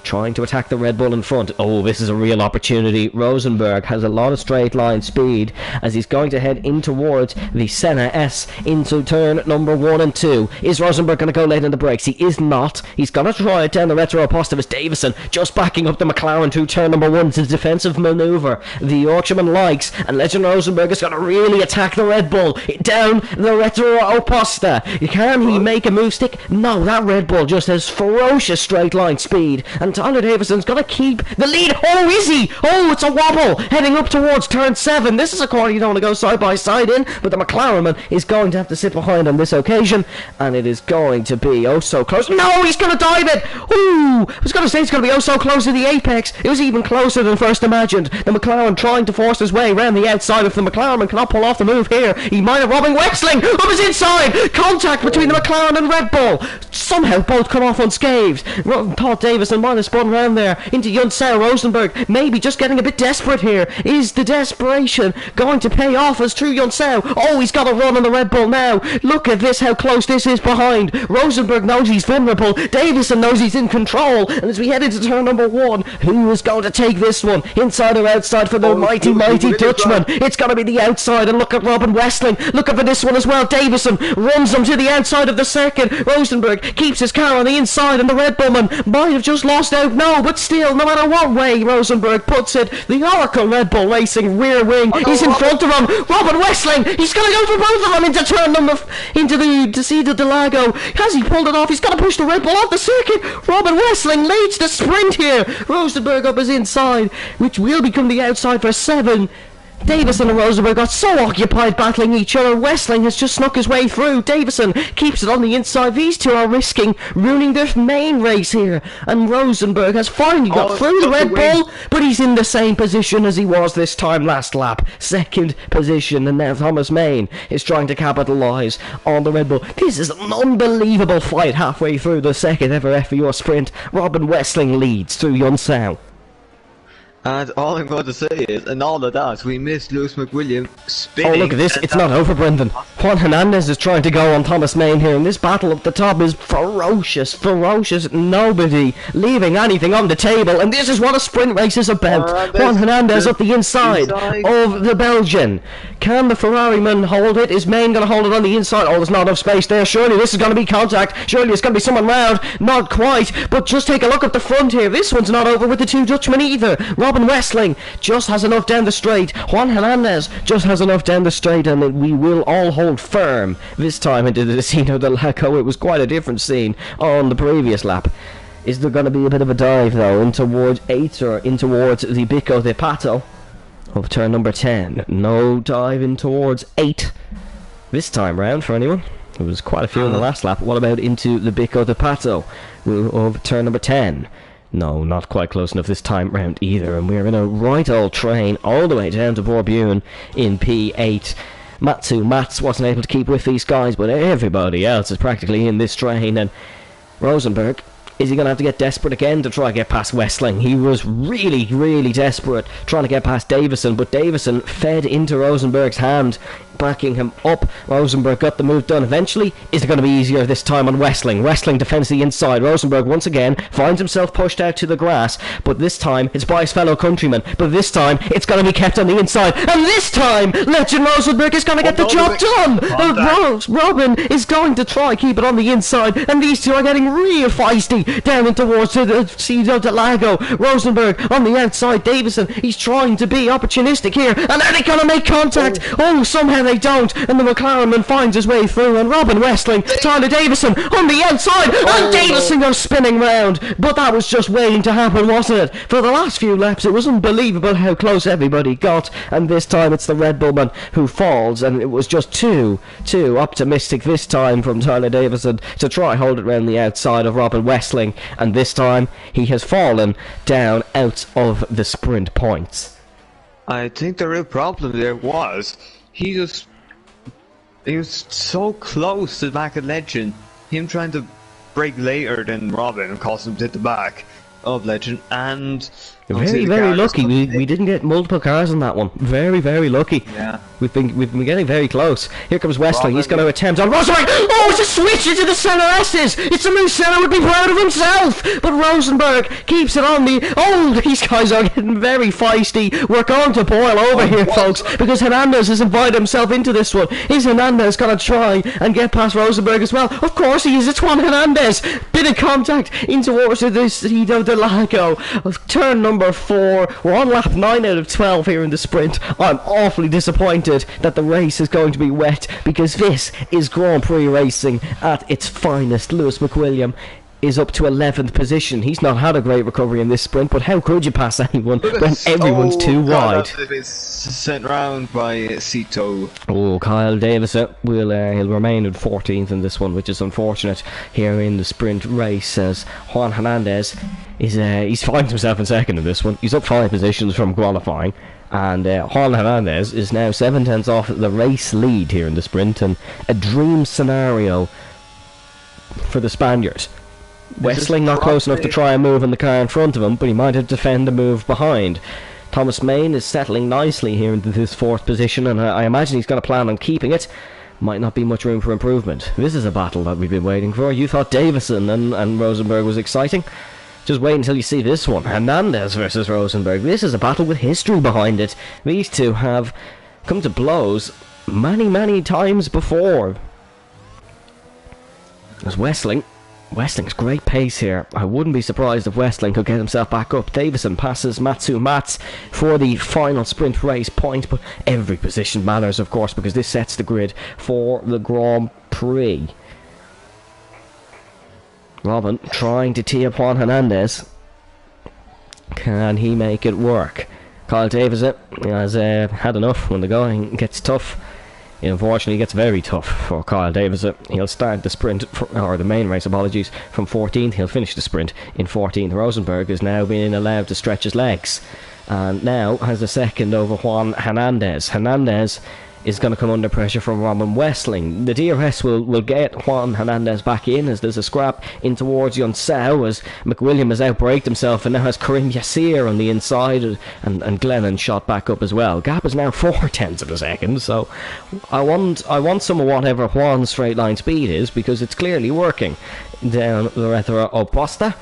trying to attack the Red Bull in front. Oh, this is a real opportunity. Rosenberg has a lot of straight line speed as he's going to head in towards the Senna S into turn number 1 and 2. Is Rosenberg going to go late in the brakes? He is not. He's going to try it down the retro Postavus. Davison just backing up the McLaren to turn number 1. It's a defensive manoeuvre the Yorkshireman likes, and Legend Rosenberg is going to really attack the Red Bull down the retro Oposta. Can he make a move stick? No, that Red Bull just has ferocious straight line speed, and Tyler Davison's going to keep the lead. Oh, is he? Oh, it's a wobble heading up towards turn 7. This is a corner you don't want to go side by side in, but the McLaren is going to have to sit behind on this occasion, and it is going to be oh so close. No, he's going to dive it. Ooh, I was going to say it's going to be oh so close to the apex. It was even closer than first imagined. The McLaren trying to force his way around the outside. If the McLaren cannot pull off the move here, he might have robbing Wessling up his inside. Contact between the McLaren and Red Bull. Somehow both come off unscathed. Todd Davison might have spun around there into Yun Sao. Rosenberg maybe just getting a bit desperate here. Is the desperation going to pay off as through Yun Sao? Oh, he's got a run on the Red Bull now. Look at this, how close this is behind. Rosenberg knows he's vulnerable. Davison knows he's in control. And as we head into turn number 1, who is going to take this one? Inside or outside for the mighty Dutchman? It's going to be the outside, and look at Robin Wessling. Look for this one as well. Davison runs him to the outside of the circuit. Rosenberg keeps his car on the inside, and the Red Bullman might have just lost out. No, but still, no matter what way Rosenberg puts it, the Oracle Red Bull Racing rear wing is in front of him. Robin Wessling, he's going to go for both of them into the Decido del Lago. Has he pulled it off? He's got to push the Red Bull off the circuit. Robin Wessling leads the sprint here. Rosenberg up his inside, which will become the outside for 7. Davison and Rosenberg got so occupied battling each other. Wessling has just snuck his way through. Davison keeps it on the inside. These two are risking ruining their main race here, and Rosenberg has finally got through the Red Bull, but he's in the same position as he was this time last lap, 2nd position, and now Thomas Main is trying to capitalise on the Red Bull. This is an unbelievable fight halfway through the 2nd ever FVR sprint. Robin Wessling leads through Yun Sao. And all I'm going to say is, in all of that, we missed Lewis McWilliam spinning. Oh, look at this. It's not over, Brendan. Juan Hernandez is trying to go on Thomas Main here, and this battle up the top is ferocious. Nobody leaving anything on the table, and this is what a sprint race is about. Juan Hernandez up the inside of the Belgian. Can the Ferrari man hold it? Is Main going to hold it on the inside? Oh, there's not enough space there. Surely this is going to be contact. Surely it's going to be someone round. Not quite, but just take a look at the front here. This one's not over with the two Dutchmen either. Robin Robin Westling just has enough down the straight. Juan Hernandez just has enough down the straight, and we will all hold firm this time into the Destino del Lago. It was quite a different scene on the previous lap. Is there going to be a bit of a dive, though, in towards 8 or in towards the Bico de Pato of turn number 10? No dive in towards 8 this time round for anyone. There was quite a few in the last lap. What about into the Bico de Pato of turn number 10? No, not quite close enough this time round either. And we're in a right old train all the way down to Borbune in P8. Mats wasn't able to keep with these guys, but everybody else is practically in this train. And Rosenberg, is he going to have to get desperate again to try to get past Westling? He was really, really desperate trying to get past Davison, but Davison fed into Rosenberg's hand, backing him up. Rosenberg got the move done eventually. Is it going to be easier this time on Westling? Westling defends the inside. Rosenberg once again finds himself pushed out to the grass, but this time it's by his fellow countryman. But this time it's going to be kept on the inside, and this time Legend Rosenberg is going to get the job done. Robin is going to try keep it on the inside, and these two are getting real feisty down in towards the Ciudad del Lago. Rosenberg on the outside. Davison, he's trying to be opportunistic here, and are they going to make contact? Oh, somehow they don't, and the McLaren finds his way through, and Robin Westling, Tyler Davison on the outside, and Davison goes spinning round. But that was just waiting to happen, wasn't it? For the last few laps it was unbelievable how close everybody got, and this time it's the Red Bull man who falls, and it was just too optimistic this time from Tyler Davison to try hold it round the outside of Robin Westling, and this time he has fallen down out of the sprint points. I think the real problem there was he was so close to the back of Legend. Him trying to brake later than Robin caused him to hit the back of Legend, and very lucky we didn't get multiple cars on that one. Very lucky. Yeah. We've been getting very close. Here comes Westling. He's going to attempt on Rosenberg. Oh, it's a switch into the center S's. It's a move Senna would be proud of himself. But Rosenberg keeps it on the... Oh, these guys are getting very feisty. We're going to boil over here, folks, because Hernandez has invited himself into this one. Is Hernandez going to try and get past Rosenberg as well? Of course he is. It's Juan Hernandez. Bit of contact in towards the Ciudad del Lago of turn number 4. We're on lap 9 out of 12 here in the sprint. I'm awfully disappointed that the race is going to be wet, because this is Grand Prix racing at its finest. Lewis McWilliam is up to 11th position. He's not had a great recovery in this sprint, but how could you pass anyone when everyone's too wide? It's sent round by Cito. Oh, Kyle Davison will he'll remain in 14th in this one, which is unfortunate here in the sprint race, as Juan Hernandez is he's finding himself in second in this one. He's up 5 positions from qualifying, and Juan Hernandez is now 7/10 off the race lead here in the sprint, and a dream scenario for the Spaniards. Westling not close enough to try and move in the car in front of him, but he might have to defend the move behind. Thomas Main is settling nicely here into this 4th position, and I imagine he's going to plan on keeping it. Might not be much room for improvement. This is a battle that we've been waiting for. You thought Davison and Rosenberg was exciting? Just wait until you see this one. Hernandez versus Rosenberg. This is a battle with history behind it. These two have come to blows many times before. There's Westling's great pace here. I wouldn't be surprised if Westling could get himself back up. Davison passes Mats for the final sprint race point, but every position matters, of course, because this sets the grid for the Grand Prix. Robin trying to tee up Juan Hernandez. Can he make it work? Kyle Davison has had enough when the going gets tough. It unfortunately gets very tough for Kyle Davison. He'll start the sprint, or the main race, apologies, from 14th. He'll finish the sprint in 14th. Rosenberg is now being allowed to stretch his legs, and now has a second over Juan Hernandez. Hernandez is going to come under pressure from Robin Westling. The DRS will get Juan Hernandez back in, as there's a scrap in towards Yonsao, as McWilliam has outbraked himself and now has Karim Yassir on the inside, and Glennon shot back up as well. Gap is now 4/10 of a second, so I want some of whatever Juan's straight line speed is, because it's clearly working down the Retro Oposta,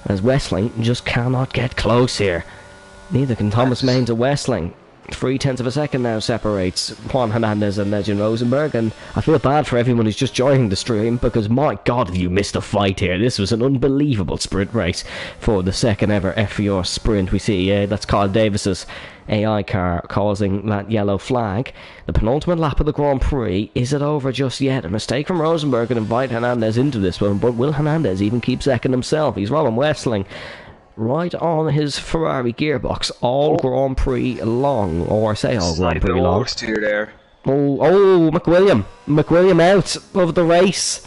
as Westling just cannot get close here. Neither can Thomas Main to Westling. 3/10 of a second now separates Juan Hernandez and Legend Rosenberg, and I feel bad for everyone who's just joining the stream, because my god, have you missed a fight here. This was an unbelievable sprint race for the second ever FVR sprint. We see that's Kyle Davis's AI car causing that yellow flag. The penultimate lap of the Grand Prix. Is it over just yet? A mistake from Rosenberg and invite Hernandez into this one, but will Hernandez even keep second himself? He's Robin Westling right on his Ferrari gearbox all Grand Prix long, or I say all Grand Prix long. There. Oh, McWilliam out of the race.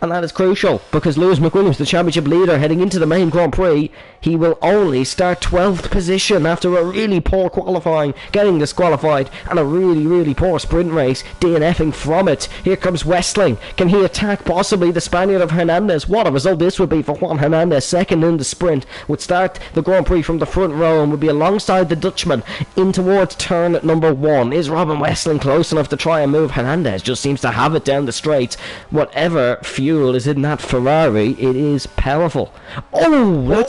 And that is crucial, because Lewis McWilliams, the championship leader, heading into the main Grand Prix, he will only start 12th position after a really poor qualifying, getting disqualified, and a really, really poor sprint race, DNFing from it. Here comes Westling. Can he attack possibly the Spaniard of Hernandez? What a result this would be for Juan Hernandez, second in the sprint, would start the Grand Prix from the front row and would be alongside the Dutchman in towards turn number 1. Is Robin Westling close enough to try and move? Hernandez just seems to have it down the straights. Whatever fuel is in that Ferrari, it is powerful. Oh,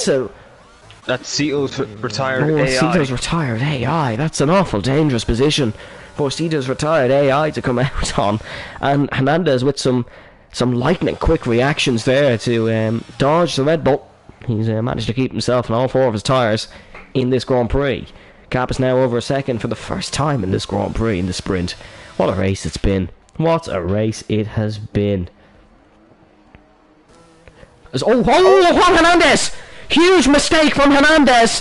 that's Cito's retired AI. Cito's retired AI. That's an awful dangerous position for Cito's retired AI to come out on. And Hernandez with some lightning quick reactions there to dodge the Red Bull. He's managed to keep himself on all 4 of his tyres in this Grand Prix. Cap is now over a second for the first time in this Grand Prix in the sprint. What a race it's been. What a race it has been. Juan Hernandez! Huge mistake from Hernandez!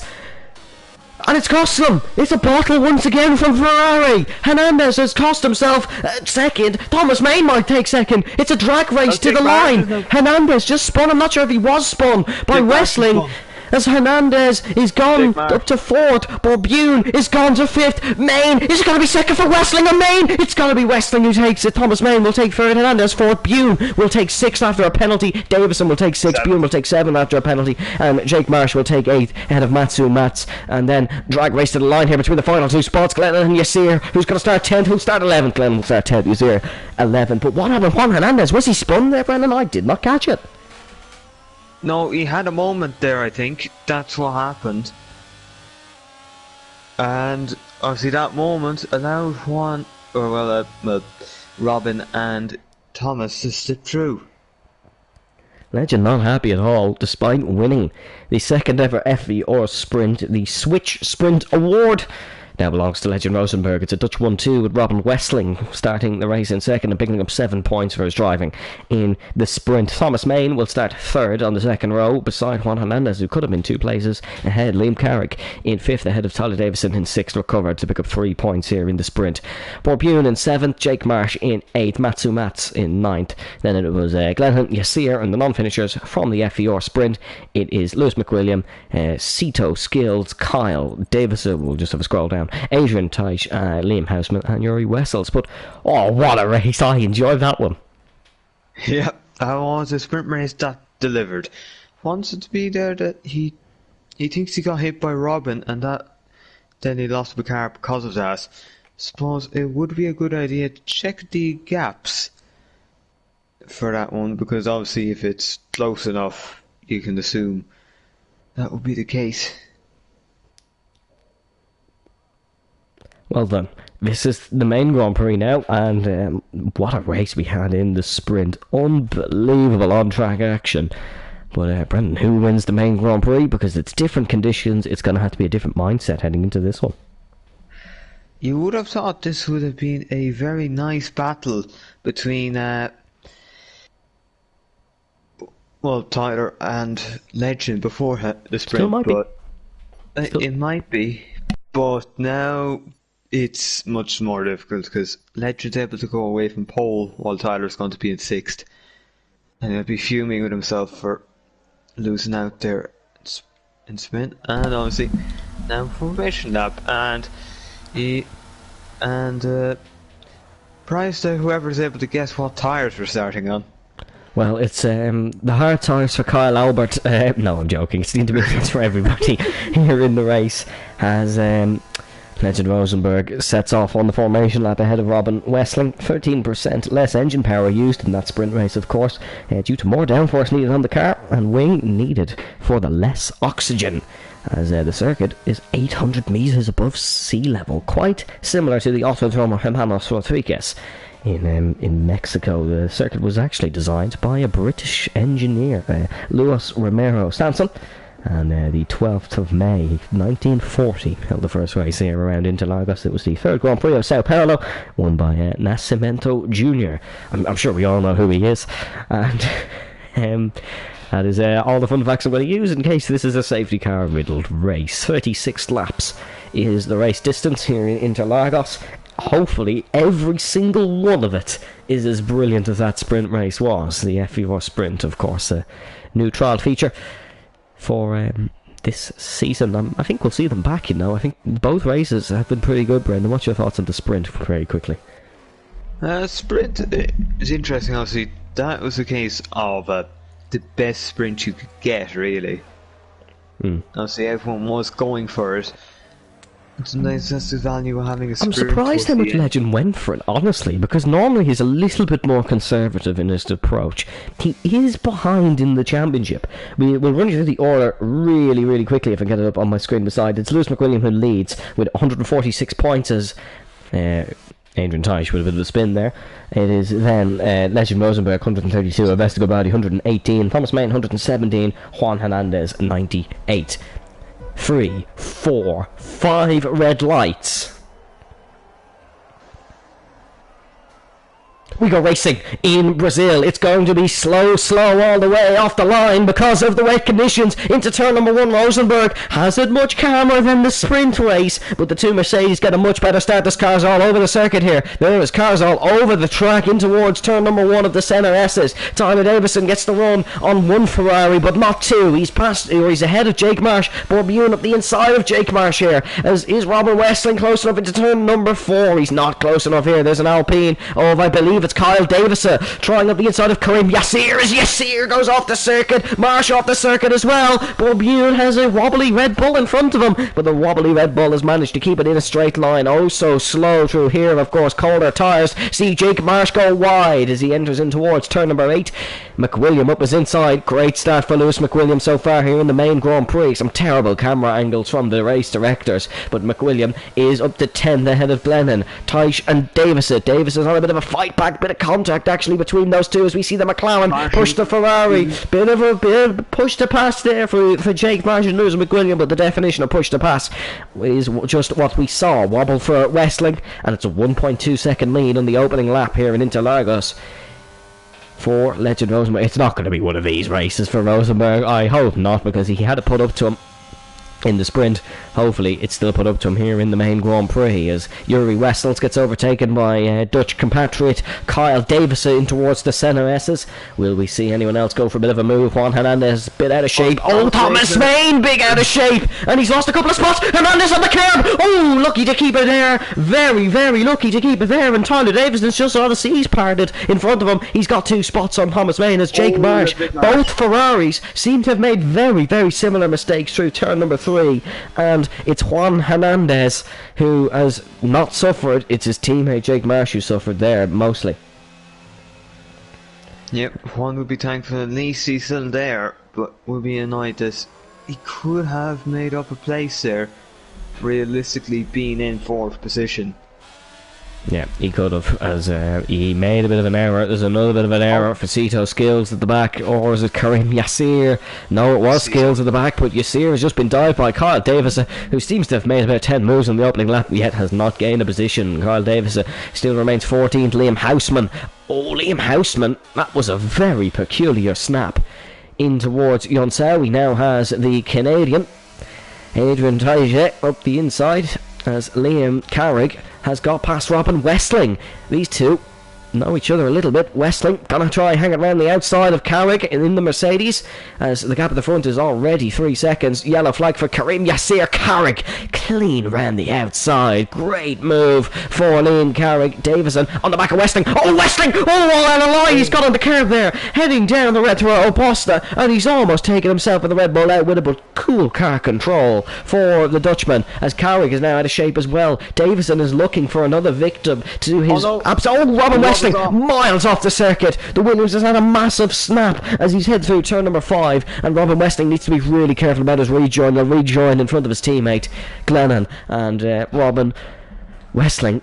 And it's cost them! It's a bottle once again from Ferrari! Hernandez has cost himself second. Thomas Main might take second. It's a drag race to the line. Hernandez just spun. I'm not sure if he was spun by Westling. As Hernandez is gone up to 4th, Borbune is gone to 5th. Main is going to be second for Westling, and Main, it's going to be Westling who takes it. Thomas Main will take 3rd, Hernandez 4th, Bune will take 6th after a penalty, Davison will take 6th, Bune will take 7th after a penalty, and Jake Marsh will take 8th ahead of Matsu Mats. And then drag race to the line here between the final 2 spots. Glenn and Yasir, who's going to start 10th, who'll start 11th. Glenn will start 10th, Yasir 11th. But what happened? Juan Hernandez, was he spun there, Brendan? I did not catch it. No, he had a moment there, I think. That's what happened. And obviously that moment allowed Robin and Thomas to slip through. Legend not happy at all, despite winning the second ever FVR sprint. The Switch Sprint Award now belongs to Legend Rosenberg. It's a Dutch 1-2 with Robin Westling starting the race in second and picking up 7 points for his driving in the sprint. Thomas Main will start 3rd on the second row beside Juan Hernandez, who could have been 2 places ahead. Liam Carrick in 5th ahead of Tyler Davison in 6th, recovered to pick up 3 points here in the sprint. Borbune in 7th, Jake Marsh in 8th, Matsu Mats in 9th. Then it was Glenn Yasir and the non-finishers from the FVR sprint. It is Lewis McWilliam, Cito, Skills, Kyle, Davison, we'll just have a scroll down, Adrian Teich, Liam Houseman and Yuri Wessels. But oh, what a race. I enjoyed that one. Yeah, that was a sprint race that delivered. Wants it to be there that he thinks he got hit by Robin and that then he lost the car because of that. Suppose it would be a good idea to check the gaps for that one, because obviously if it's close enough you can assume that would be the case. Well done. This is the main Grand Prix now, and what a race we had in the sprint. Unbelievable on-track action. But Brendan, who wins the main Grand Prix? Because it's different conditions, it's going to have to be a different mindset heading into this one. You would have thought this would have been a very nice battle between Tyler and Legend before the sprint. Still might but be. It might be, but now it's much more difficult because Legend's able to go away from pole while Tyler's going to be in 6th, and he'll be fuming with himself for losing out there in sprint. And obviously now formation lap, and prize to whoever's able to guess what tyres we're starting on. Well, it's the hard tyres for Kyle Albert. No, I'm joking. It's the intermediates for everybody here in the race. As Legend Rosenberg sets off on the formation lap ahead of Robin Westling. 13% less engine power used in that sprint race, of course, due to more downforce needed on the car and wing needed for the less oxygen, as the circuit is 800 metres above sea level, quite similar to the Autodromo Hermanos Rodriguez in Mexico. The circuit was actually designed by a British engineer, Luis Romero Sanson, and the 12th of May 1940 held the first race here around Interlagos. It was the third Grand Prix of Sao Paulo, won by Nascimento Jr. I'm sure we all know who he is, and that is all the fun facts I'm going to use in case this is a safety car riddled race. 36 laps is the race distance here in Interlagos. Hopefully every single one of it is as brilliant as that sprint race was. The FVR sprint, of course, a new trial feature for this season. I think we'll see them back, I think both races have been pretty good. Brendan, what's your thoughts on the sprint very quickly? Sprint is interesting. Obviously, that was a case of the best sprint you could get, really. Obviously, everyone was going for it. Sometimes that's the value of having a sprint. I'm surprised how much Legend went for it, honestly, because normally he's a little bit more conservative in his approach. He is behind in the championship. We'll run you through the order really, really quickly if I get it up on my screen beside. It's Lewis McWilliam who leads with 146 points as Adrian Teich with a bit of a spin there. It is then Legend Rosenberg 132, Avesta Gobadi 118, Thomas Main 117, Juan Hernandez 98. 3, 4, 5 red lights. We go racing in Brazil. It's going to be slow all the way off the line because of the wet conditions. Into turn number 1, Rosenberg has it much calmer than the sprint race, but the two Mercedes get a much better start. There's cars all over the circuit here. There is cars all over the track in towards turn number 1 of the Senna S's. Tyler Davison gets the run on 1 Ferrari, but not 2. He's ahead of Jake Marsh. Bourbion up the inside of Jake Marsh here. As is Robin Westling close enough into turn number 4. He's not close enough here. There's an Alpine of, I believe it's Kyle Davison trying up the inside of Karim Yassir as Yassir goes off the circuit. Marsh off the circuit as well. Bourbion has a wobbly Red Bull in front of him, but the wobbly Red Bull has managed to keep it in a straight line. Oh, so slow through here. Of course, colder tyres see Jake Marsh go wide as he enters in towards turn number 8. McWilliam up his inside. Great start for Lewis McWilliam so far here in the main Grand Prix. Some terrible camera angles from the race directors, but McWilliam is up to 10th ahead of Glennon, Teich and Davison. Davison's on a bit of a fight back, bit of contact actually between those two as we see the McLaren push the Ferrari. Bit of a push to pass there for Jake Marsh and Lewis McWilliam, but the definition of push to pass is just what we saw. Wobble for Westling, and it's a 1.2 second lead on the opening lap here in Interlagos for Legend Rosenberg. It's not going to be one of these races for Rosenberg. I hope not, because he had it put up to him in the sprint. Hopefully it's still put up to him here in the main Grand Prix as Yuri Wessels gets overtaken by Dutch compatriot Kyle Davison in towards the Senna S's. Will we see anyone else go for a bit of a move? Juan Hernandez a bit out of shape. Oh, Thomas Main big out of shape, and he's lost a couple of spots. Hernandez on the curb. Oh, lucky to keep it there. Very, very lucky to keep it there, and Tyler Davison's just saw the seas parted in front of him. He's got 2 spots on Thomas Main as Jake Marsh. Both Ferraris seem to have made very, very similar mistakes through turn number 3, and it's Juan Hernandez who has not suffered. It's his teammate Jake Marsh who suffered there mostly. Yep, Juan would be thankful at least he's still there, but would be annoyed that he could have made up a place there, realistically being in 4th position. Yeah, he could have, as he made a bit of an error. There's another bit of an error for Cito Skills at the back, or is it Karim Yassir? No, it was Skills at the back, but Yassir has just been dived by Kyle Davison, who seems to have made about 10 moves on the opening lap, yet has not gained a position. Kyle Davison still remains 14th. Liam Houseman. Oh, Liam Houseman, that was a very peculiar snap in towards Yonsau. He now has the Canadian Adrian Teiche up the inside as Liam Carrick has got past Robin Westling. These two know each other a little bit. Westling gonna try hanging around the outside of Carrick in the Mercedes as the gap at the front is already 3 seconds. Yellow flag for Karim Yassir. Carrick clean round the outside. Great move for Liam Carrick. Davison on the back of Westling. Oh, Westling! Oh, all out of line. He's got on the curve there, heading down the red through Oposta, and he's almost taken himself with the Red Bull out with it, but cool car control for the Dutchman, as Carrick is now out of shape as well. Davison is looking for another victim to his... Robin Westling, miles off the circuit. The Williams has had a massive snap as he's head through turn number 5, and Robin Westling needs to be really careful about his rejoin. He'll rejoin in front of his teammate Glennon, and Robin Westling,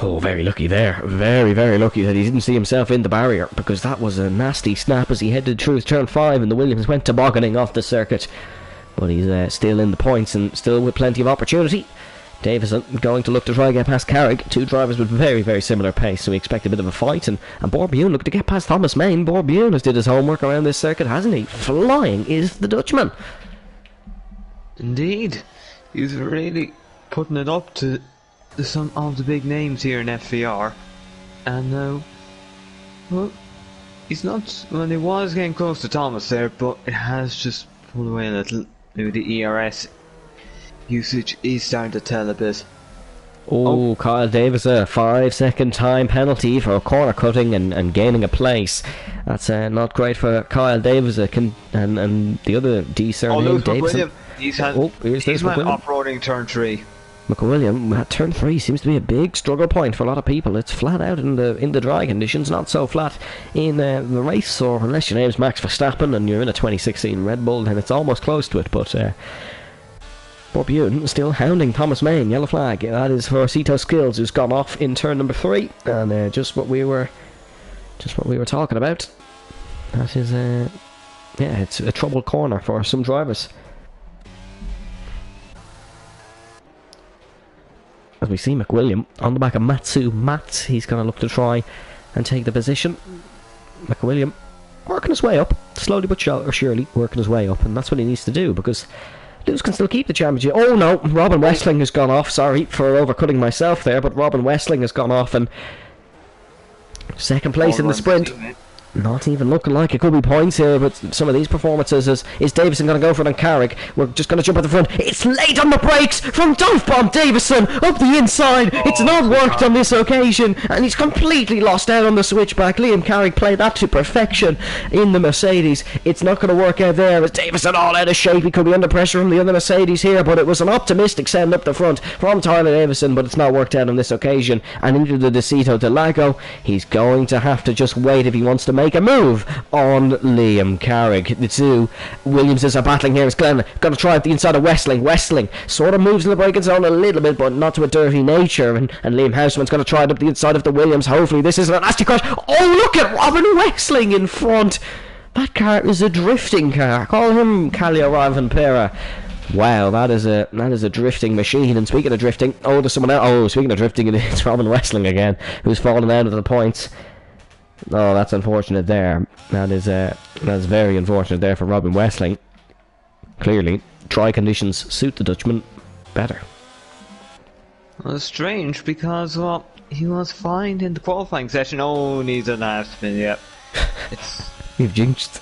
oh, very lucky there. Very, very lucky that he didn't see himself in the barrier, because that was a nasty snap as he headed through turn 5 and the Williams went tobogganing off the circuit. But he's still in the points and still with plenty of opportunity. Davison going to look to try and get past Carrick. Two drivers with very, very similar pace, so we expect a bit of a fight. And Borbune looking to get past Thomas Main. Borbune has did his homework around this circuit, hasn't he? Flying is the Dutchman. Indeed. He's really putting it up to some of the big names here in FVR. And now, well, he's not... Well, he was getting close to Thomas there, but it has just pulled away a little. Maybe the ERS usage is starting to tell a bit. Oh, Kyle Davis, a 5-second time penalty for corner cutting and gaining a place. That's not great for Kyle Davis and the other D surname, Davison. He's went off-roading turn 3. McWilliam at turn 3 seems to be a big struggle point for a lot of people. It's flat out in the dry conditions, not so flat in the race, or unless your name's Max Verstappen and you're in a 2016 Red Bull, then it's almost close to it. But Borbune still hounding Thomas Main. Yellow flag. That is for Cito Skills, who's gone off in turn number 3, and just what we were talking about. That is yeah, it's a troubled corner for some drivers. As we see McWilliam on the back of Matsu Mats, he's going to look to try and take the position. McWilliam working his way up, slowly but surely working his way up, and that's what he needs to do, because Lewis can still keep the championship. Oh no, Robin Westling has gone off. Sorry for overcutting myself there, but Robin Westling has gone off, and second place in the sprint. Not even looking like it could be points here, but some of these performances is Davison going to go for it on Carrick. We're just going to jump at the front. It's late on the brakes from Dolph Bomb Davison up the inside. It's not worked on this occasion, and he's completely lost out on the switchback. Liam Carrick played that to perfection in the Mercedes. It's not going to work out there as Davison all out of shape. He could be under pressure from the other Mercedes here, but it was an optimistic send up the front from Tyler Davison, but it's not worked out on this occasion. And into the Decito de Lago, he's going to have to just wait if he wants to make a move on Liam Carrick. The two Williamses are battling here. It's Glenn going to try at the inside of Westling. Westling sort of moves in the braking zone a little bit, but not to a dirty nature. And Liam Houseman's going to try it up the inside of the Williams. Hopefully this isn't a nasty crash. Oh, look at Robin Westling in front. That car is a drifting car. Call him Calio Pera. Wow, that is a drifting machine. And speaking of drifting, there's someone else. Oh, speaking of drifting, it's Robin Westling again, who's fallen out of the points. Oh, that's unfortunate there. That's very unfortunate there for Robin Westling. Clearly, dry conditions suit the Dutchman better. Well, it's strange because, well, he was fine in the qualifying session. Oh, needs a last spin, yep. You've jinxed.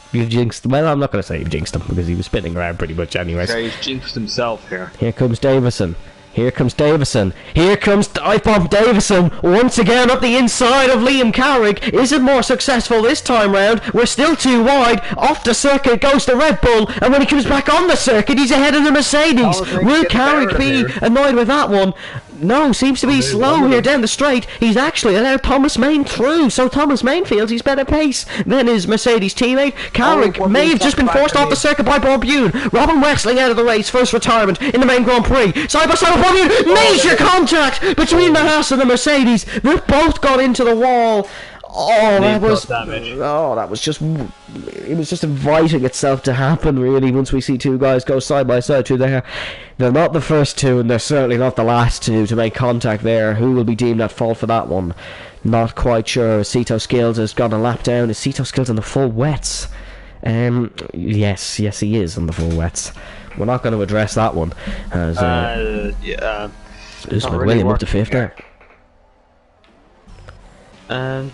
Well, I'm not going to say you've jinxed him, because he was spinning around pretty much anyways. Okay, he's jinxed himself here. Here comes Davison. Here comes Davison. Here comes Dive Bomb Davison once again up the inside of Liam Carrick. Is it more successful this time round? We're still too wide. Off the circuit goes the Red Bull, and when he comes back on the circuit, he's ahead of the Mercedes. Will Carrick be annoyed with that one? No, seems to be slow here down the straight. He's actually allowed Thomas Main through, so Thomas Main feels he's better pace than his Mercedes teammate. Carrick may have just been forced off the circuit by Borbune. Robin Westling out of the race, first retirement in the main Grand Prix. Side by side with Borbune, major contact between the Haas and the Mercedes. They've both got into the wall. It was just inviting itself to happen, really, once we see two guys go side by side through there. They're not the first two, and they're certainly not the last two to make contact there. Who will be deemed at fault for that one? Not quite sure. Cito Skills has got a lap down. Is Cito Skills on the full wets? Yes, he is on the full wets. We're not going to address that one. As William up to fifth there.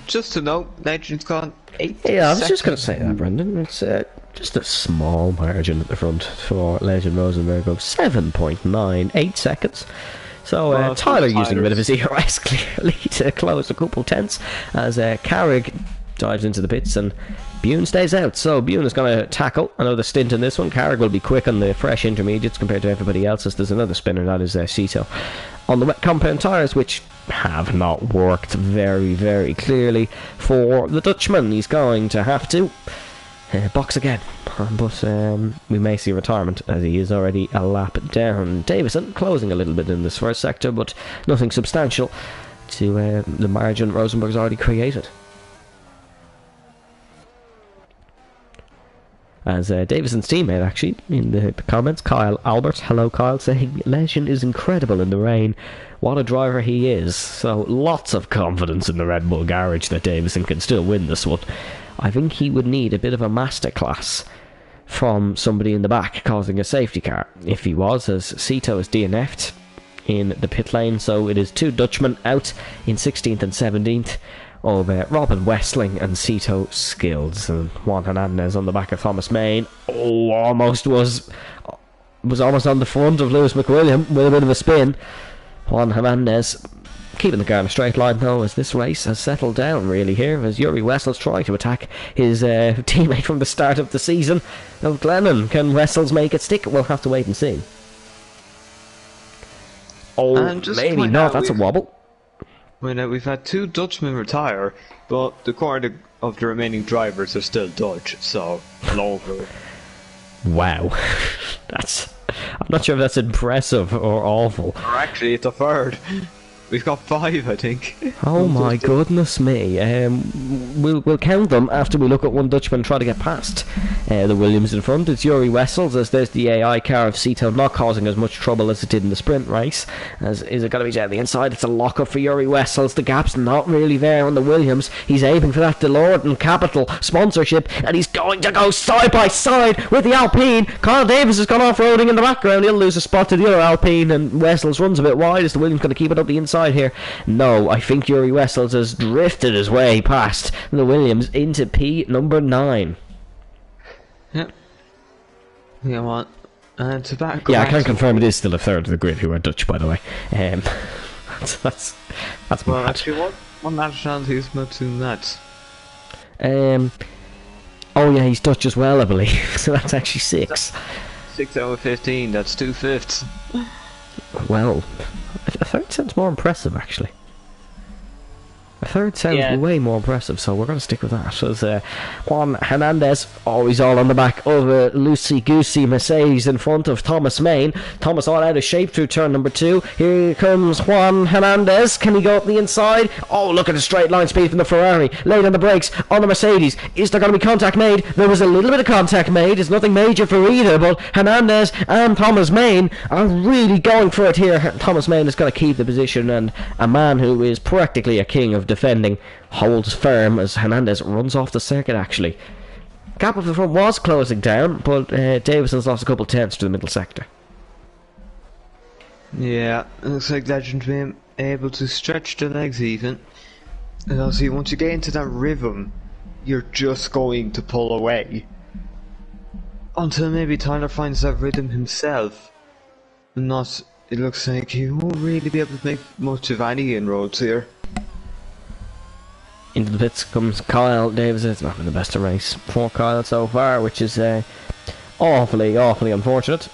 Just to note, Legends gone 8 Yeah, I was just going to say that, Brendan. It's just a small margin at the front for Legend Rosenberg of 7.98 seconds. So Tyler using a bit of his ERS clearly to close a couple tenths as Carrick dives into the pits and Bune stays out. So Bune is going to tackle another stint in this one. Carrick will be quick on the fresh intermediates compared to everybody else, as there's another spinner, that is Cito, on the wet compound tyres, which have not worked very, very clearly for the Dutchman. He's going to have to box again, but we may see retirement as he is already a lap down. Davison closing a little bit in this first sector, but nothing substantial to the margin Rosenberg's already created. As Davison's teammate, actually, in the comments, Kyle Albert, hello Kyle, saying Legend is incredible in the rain. What a driver he is. So lots of confidence in the Red Bull garage that Davison can still win this one. I think he would need a bit of a masterclass from somebody in the back causing a safety car. If he was, as Cito is DNF'd in the pit lane, so it is two Dutchmen out in 16th and 17th. Of Robin Westling and Cito Skills, and Juan Hernandez on the back of Thomas Main. Was almost on the front of Lewis McWilliam with a bit of a spin. Juan Hernandez keeping the car in a straight line though, as this race has settled down really here, as Yuri Wessels trying to attack his teammate from the start of the season of Glennon. Can Wessels make it stick? We'll have to wait and see. Maybe not. That's a wobble. Well, we've had two Dutchmen retire, but the quarter of the remaining drivers are still Dutch, so local. Wow. I'm not sure if that's impressive or awful. Or actually, it's a third. We've got 5, I think. Oh my goodness me. We'll count them after we look at one Dutchman try to get past the Williams in front. It's Yuri Wessels, as there's the AI car of Cito, not causing as much trouble as it did in the sprint race. As is it going to be down the inside? It's a lock-up for Yuri Wessels. The gap's not really there on the Williams. He's aiming for that DeLorden Capital sponsorship, and he's going to go side by side with the Alpine. Kyle Davis has gone off-roading in the background. He'll lose a spot to the other Alpine, and Wessels runs a bit wide. Is the Williams going to keep it up the inside here? No, I think Yuri Wessels has drifted his way past the Williams into P number 9. Yep. You know what? Tobacco. Yeah, I can confirm it is still a third of the grid who are Dutch, by the way. That's well, mad. actually, what nationality is Matun that? Oh yeah, he's Dutch as well, I believe. So that's actually 6. 6 out of 15. That's 2/5. Well, a third sounds more impressive, actually. A third sounds way more impressive, so we're going to stick with that. As Juan Hernandez, always all on the back of a loosey-goosey Mercedes in front of Thomas Main. Thomas all out of shape through turn number 2. Here comes Juan Hernandez. Can he go up the inside? Oh, look at the straight line speed from the Ferrari. Late on the brakes on the Mercedes. Is there going to be contact made? There was a little bit of contact made. It's nothing major for either, but Hernandez and Thomas Main are really going for it here. Thomas Main is going to keep the position, and a man who is practically a king of defending holds firm as Hernandez runs off the circuit. Actually, gap of the front was closing down, but Davison's lost a couple tenths to the middle sector. Yeah, it looks like Legend being able to stretch the legs even. And also, once you get into that rhythm, you're just going to pull away until maybe Tyler finds that rhythm himself. Not, it looks like he won't really be able to make much of any inroads here. Into the pits comes Kyle Davis. It's not been the best of race for Kyle so far, which is awfully unfortunate.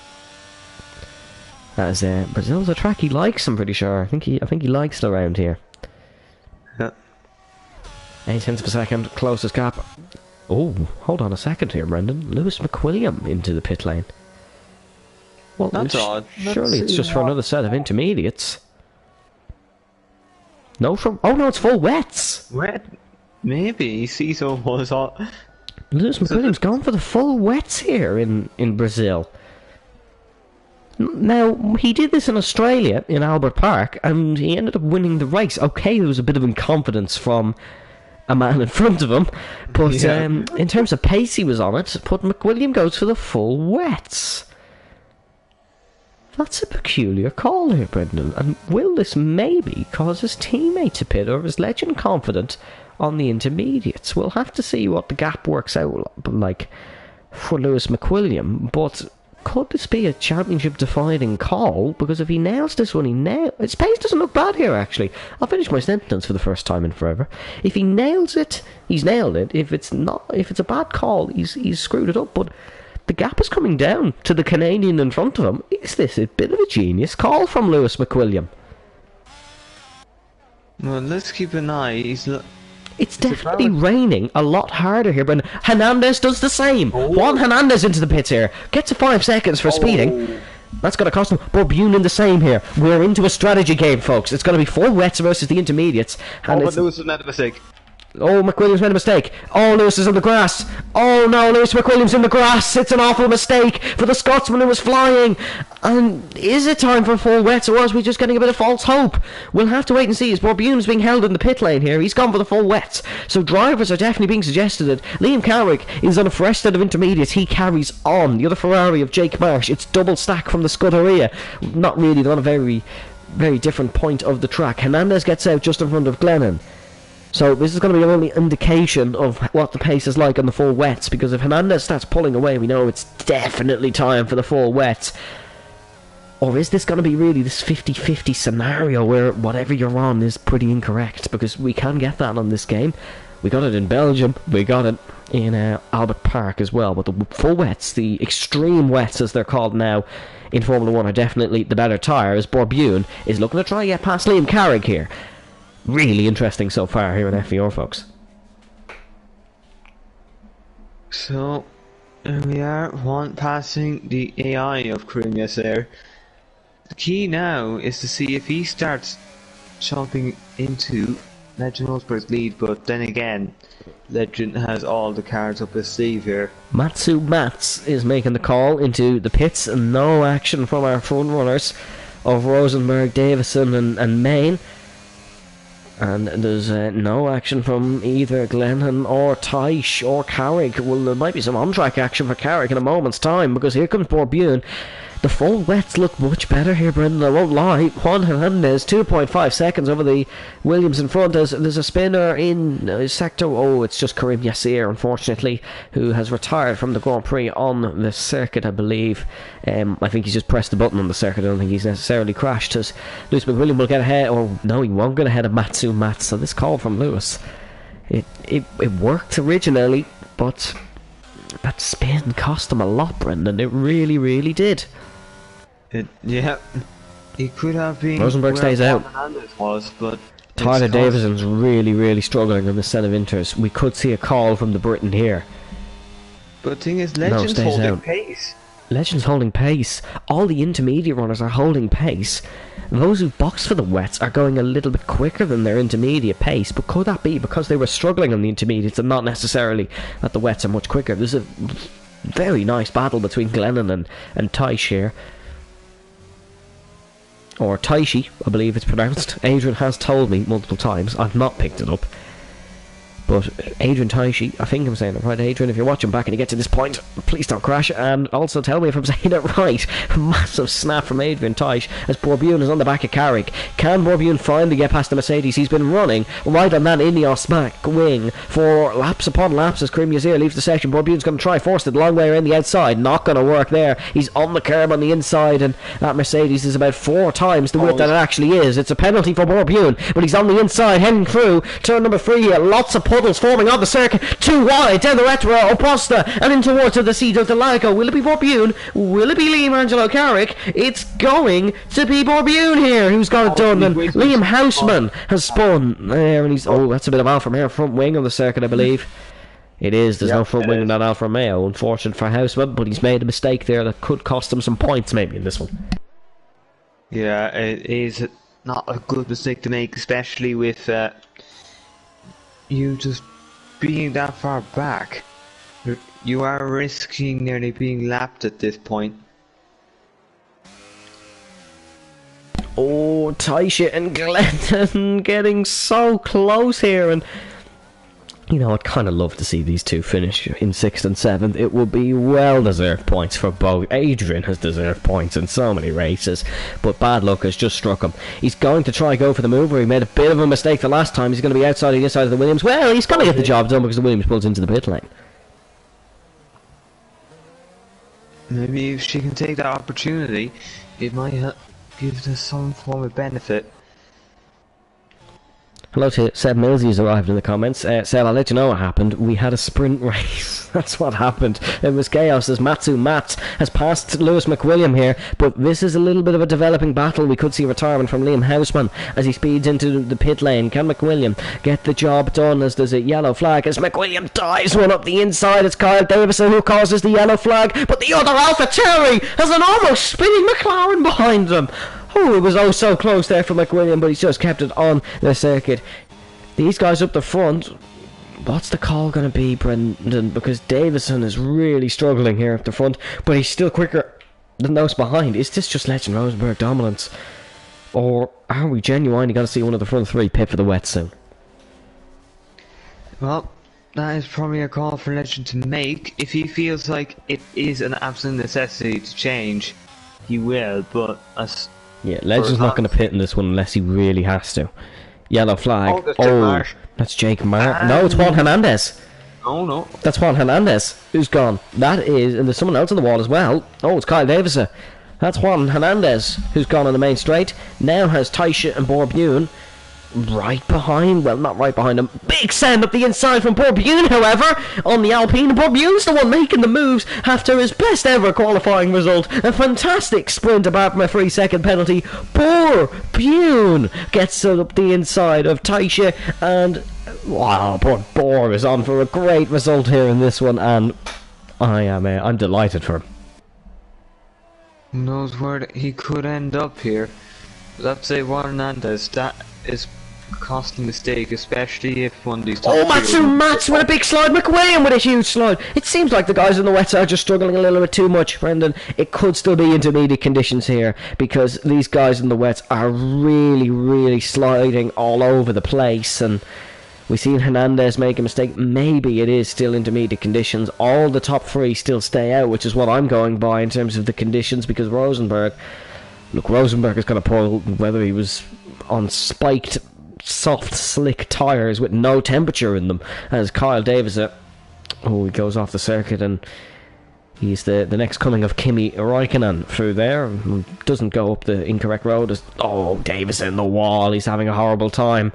As Brazil's a track he likes, I'm pretty sure. I think he likes it around here. Yeah. 8 tenths of a second, closest gap. Oh, hold on a second here, Brendan. Lewis McWilliam into the pit lane. Well, that's odd. Surely it's just for another set of intermediates. No, it's full wets. Wet? Maybe. Cito was all. Lewis McWilliam's gone for the full wets here in Brazil. Now, he did this in Australia, in Albert Park, and he ended up winning the race. Okay, there was a bit of incompetence from a man in front of him, but in terms of pace he was on it, but McWilliam goes for the full wets. That's a peculiar call here, Brendan. And will this maybe cause his teammate to pit, or is Legend confident on the intermediates? We'll have to see what the gap works out like for Lewis McWilliam, but could this be a championship-defining call? Because if he nails this one, his pace doesn't look bad here, actually. I'll finish my sentence for the first time in forever. If he nails it, he's nailed it. If it's a bad call, he's screwed it up. But the gap is coming down to the Canadian in front of him. Is this a bit of a genius call from Lewis McWilliam? Well, let's keep an eye. It's definitely raining a lot harder here, but Hernandez does the same. Juan Hernandez into the pits here. Gets a 5 seconds for speeding. That's going to cost him. Bourbuin the same here. We're into a strategy game, folks. It's going to be 4 wets versus the intermediates. And but Lewis has made a mistake. Oh, McWilliam's made a mistake. Oh, Lewis is on the grass. Oh no, Lewis McWilliam's in the grass. It's an awful mistake for the Scotsman who was flying. And is it time for 4 wets, or was we just getting a bit of false hope? We'll have to wait and see, as Bourbuin's being held in the pit lane here. He's gone for the full wets. So drivers are definitely being suggested that Liam Carrick is on a fresh set of intermediates. He carries on. The other Ferrari of Jake Marsh. It's double stack from the Scuderia. Not really, they're on a very, very different point of the track. Hernandez gets out just in front of Glennon. So this is going to be an early indication of what the pace is like on the full wets, because if Hernandez starts pulling away, we know it's definitely time for the full wets. Or is this going to be really this 50-50 scenario where whatever you're on is pretty incorrect? Because we can get that on this game. We got it in Belgium, we got it in Albert Park as well, but the full wets, the extreme wets as they're called now in Formula 1, are definitely the better tyre, as Bourbuin is looking to try and get past Liam Carrick here. Really interesting so far here in FVR, folks. So, here we are, one passing the AI of Karim Yasser. The key now is to see if he starts chomping into Legend Rosberg's lead, but then again, Legend has all the cards up his sleeve here. Matsu Mats is making the call into the pits, and no action from our front runners of Rosenberg, Davison and Main. And there's no action from either Glennon or Teich or Carrick. Well, there might be some on-track action for Carrick in a moment's time, because here comes Bourbuin. The full wets look much better here, Brendan, I won't lie. Juan Hernandez, 2.5 seconds over the Williams in front. There's a spinner in sector. Oh, it's just Karim Yasser, unfortunately, who has retired from the Grand Prix on the circuit, I believe. I think he's just pressed the button on the circuit. I don't think he's necessarily crashed, as Lewis McWilliam will get ahead. Or no, he won't get ahead of Matsu Mats. So this call from Lewis, it worked originally, but that spin cost him a lot, Brendan. It really, really did. Yeah, he could have been. Rosenberg stays out. But Tyler Davison's really, really struggling on the set of inters. We could see a call from the Briton here. But the thing is, Legend's holding pace. Legend's holding pace. All the intermediate runners are holding pace. Those who boxed for the wets are going a little bit quicker than their intermediate pace. But could that be because they were struggling on the intermediates and not necessarily that the wets are much quicker? There's a very nice battle between Glennon and Teich here. Or Taishi, I believe it's pronounced. Adrian has told me multiple times. I've not picked it up. But Adrian Taishi, I think I'm saying it right. Adrian, if you're watching back and you get to this point, please don't crash. And also tell me if I'm saying it right. Massive snap from Adrian Taish as Bourbuin is on the back of Carrick. Can Bourbuin finally get past the Mercedes? He's been running right on that Ineos back wing for laps upon laps as Karim Yasser leaves the section. Bourbuin's going to try force it the long way around the outside. Not going to work there. He's on the curb on the inside, and that Mercedes is about 4 times the width that it actually is. It's a penalty for Bourbuin, but he's on the inside heading through turn number 3. Lots of puddles forming on the circuit, too wide down the Retro Oposta and in towards the Cito de Lago. Will it be Bourbuin? Will it be Liam Angelo Carrick? It's going to be Bourbuin here who's got it done, and Liam Houseman has spun there, and he's that's a bit of Alfa Romeo front wing on the circuit, I believe. It is. There's no front wing in that Alfa Romeo, unfortunate for Houseman, but he's made a mistake there that could cost him some points maybe in this one. Yeah, it is not a good mistake to make, especially with you just being that far back. You are risking nearly being lapped at this point. Oh, Taisha and Glennon getting so close here, and you know, I'd kind of love to see these two finish in 6th and 7th. It would be well-deserved points for both. Adrian has deserved points in so many races, but bad luck has just struck him. He's going to try go for the move, where he made a bit of a mistake the last time. He's going to be outside the inside of the Williams. Well, he's going to get the job done because the Williams pulls into the pit lane. maybe if she can take that opportunity, it might give us some form of benefit. Hello to Seb Mills, he's arrived in the comments. Seb, I'll let you know what happened. We had a sprint race. That's what happened. It was chaos as Matsu Mats has passed Lewis McWilliam here, but this is a little bit of a developing battle. We could see retirement from Liam Houseman as he speeds into the pit lane. Can McWilliam get the job done as there's a yellow flag as McWilliam dives one up the inside? It's Kyle Davison who causes the yellow flag, but the other Alpha Terry has an almost spinning McLaren behind him. Oh, it was oh so close there for McWilliam, but he's just kept it on the circuit. These guys up the front, what's the call going to be, Brendan? Because Davison is really struggling here up the front, but he's still quicker than those behind. Is this just Legend Rosenberg dominance? Or are we genuinely going to see one of the front three pit for the wet soon? Well, that is probably a call for Legend to make. If he feels like it is an absolute necessity to change, he will, but as... Yeah, Legend's not going to pit in this one unless he really has to. Yellow flag. Oh, that's Jake Martin. No, it's Juan Hernandez. Oh, no. That's Juan Hernandez who's gone. That is, and there's someone else on the wall as well. Oh, it's Kyle Davison. That's Juan Hernandez who's gone on the main straight. Now has Taisha and Borbune right behind, well, not right behind him. Big send up the inside from Borbune, however, on the Alpine. Borbune's the one making the moves after his best ever qualifying result. A fantastic sprint apart from a 3-second penalty. Borbune gets it up the inside of Taisha, and wow, poor Bor is on for a great result here in this one, and I'm delighted for him. Who knows where he could end up here? Let's say Juan Hernandez, that is costly mistake, especially if one of these top Matsu Mats with a big slide, McWilliam with a huge slide. It seems like the guys in the wets are just struggling a little bit too much, Brendan. It could still be intermediate conditions here because these guys in the wets are really sliding all over the place, and we've seen Hernandez make a mistake. Maybe it is still intermediate conditions. All the top three still stay out, which is what I'm going by in terms of the conditions, because Rosenberg is going to pull whether he was on spiked soft slick tyres with no temperature in them, as Kyle Davison he goes off the circuit, and he's the next coming of Kimi Räikkönen through there. Doesn't go up the incorrect road as Davison the wall. He's having a horrible time.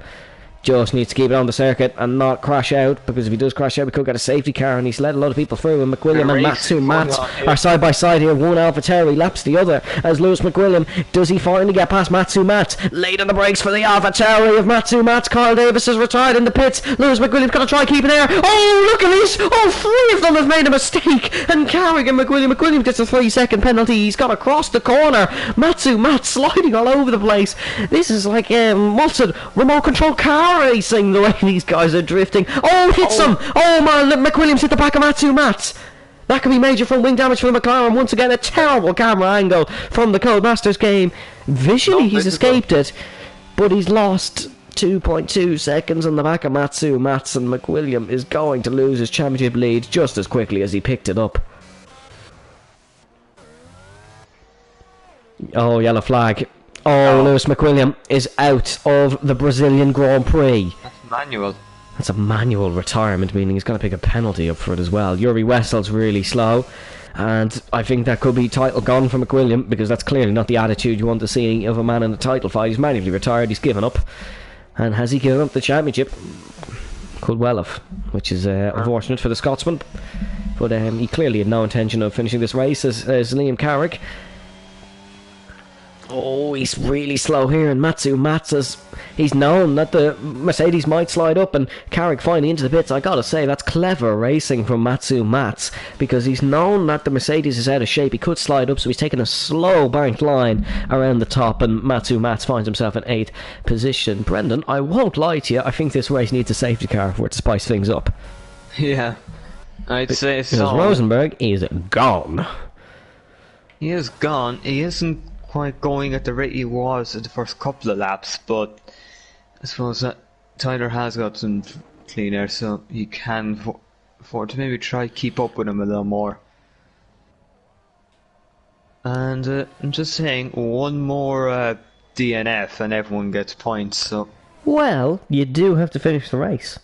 Just needs to keep it on the circuit and not crash out, because if he does crash out we could get a safety car, and he's let a lot of people through, and McWilliam and Matsu Mats are side by side here. One Alpha Terry laps the other as Lewis McWilliam. Does he finally get past Matsu Mats? Late on the brakes for the Alpha Terry of Matsu Mats. Kyle Davis has retired in the pits. Lewis McWilliam's going to try keeping there. Oh, look at this! Oh, three of them have made a mistake, and Carrick and McWilliam gets a 3-second penalty. He's got across the corner. Matsu Mats sliding all over the place. This is like Multed remote control car racing, the way these guys are drifting. Oh, hits him! Oh man, McWilliams hit the back of Matsu Mats. That could be major front wing damage for the McLaren. Once again, a terrible camera angle from the Codemasters game. Visually, he's escaped it, but he's lost 2.2 seconds on the back of Matsu Mats, and McWilliam is going to lose his championship lead just as quickly as he picked it up. Oh, yellow flag. Oh, Lewis McWilliam is out of the Brazilian Grand Prix. That's manual. That's a manual retirement, meaning he's going to pick a penalty up for it as well. Yuri Wessel's really slow, and I think that could be title gone for McWilliam, because that's clearly not the attitude you want to see of a man in a title fight. He's manually retired, he's given up. And has he given up the championship? Could well have, which is unfortunate for the Scotsman. But he clearly had no intention of finishing this race as Liam Carrick. Oh, he's really slow here, and Matsu Mats, he's known that the Mercedes might slide up, and Carrick finally into the pits. I gotta say, that's clever racing from Matsu Mats, because he's known that the Mercedes is out of shape. He could slide up, so he's taking a slow banked line around the top, and Matsu Mats finds himself in 8th position. Brendan, I won't lie to you, I think this race needs a safety car for it to spice things up. Yeah, I'd say so. Because Rosenberg is gone. He is gone. He isn't quite going at the rate he was at the first couple of laps, but I suppose that Tyler has got some clean air, so he can afford to maybe try keep up with him a little more. And I'm just saying, one more DNF and everyone gets points. So well, you do have to finish the race.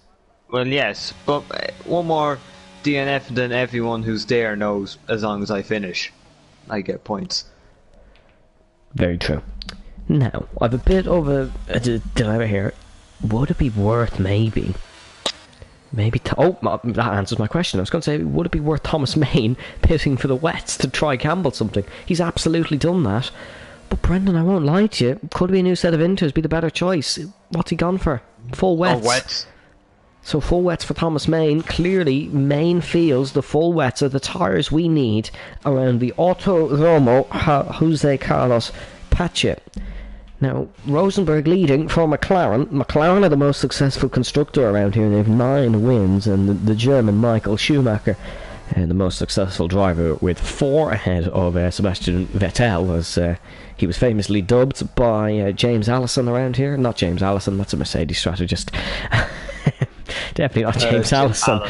Well, yes, but one more DNF than everyone who's there knows, as long as I finish. I get points. Very true. Now, I've a bit of a dilemma here. Would it be worth maybe... that answers my question. I was going to say, would it be worth Thomas Main pitting for the wets to try gamble something? He's absolutely done that. But Brendan, I won't lie to you. Could be a new set of inters be the better choice? What's he gone for? Full wets. Oh, wets. So full wets for Thomas Main. Clearly, Main feels the full wets are the tyres we need around the Autodromo Jose Carlos Pache. Now, Rosenberg leading for McLaren. McLaren are the most successful constructor around here. They have 9 wins, and the German Michael Schumacher, the most successful driver, with 4 ahead of Sebastian Vettel, as he was famously dubbed by James Allison around here. Not James Allison, that's a Mercedes strategist. Definitely not James Allison.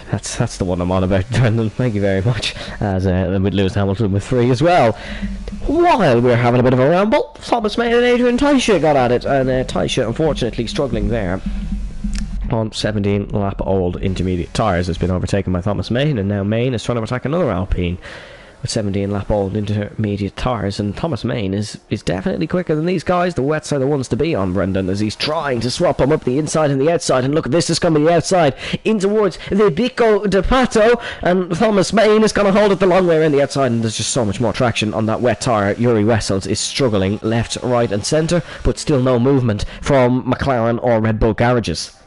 That's the one I'm on about, Brendan. Thank you very much. As with Lewis Hamilton with 3 as well. While we're having a bit of a ramble, Thomas Main and Adrian Teicher got at it, and Teicher unfortunately struggling there on 17 lap old intermediate tyres. Has been overtaken by Thomas Main, and now Main is trying to attack another Alpine with 17 lap old intermediate tyres, and Thomas Main is definitely quicker than these guys. The wets are the ones to be on, Brendan, as he's trying to swap them up the inside and the outside, and look at this, is coming the outside in towards the Bico de Pato, and Thomas Main is going to hold it the long way around the outside, and there's just so much more traction on that wet tyre. Yuri Wessels is struggling left, right and centre, but still no movement from McLaren or Red Bull garages.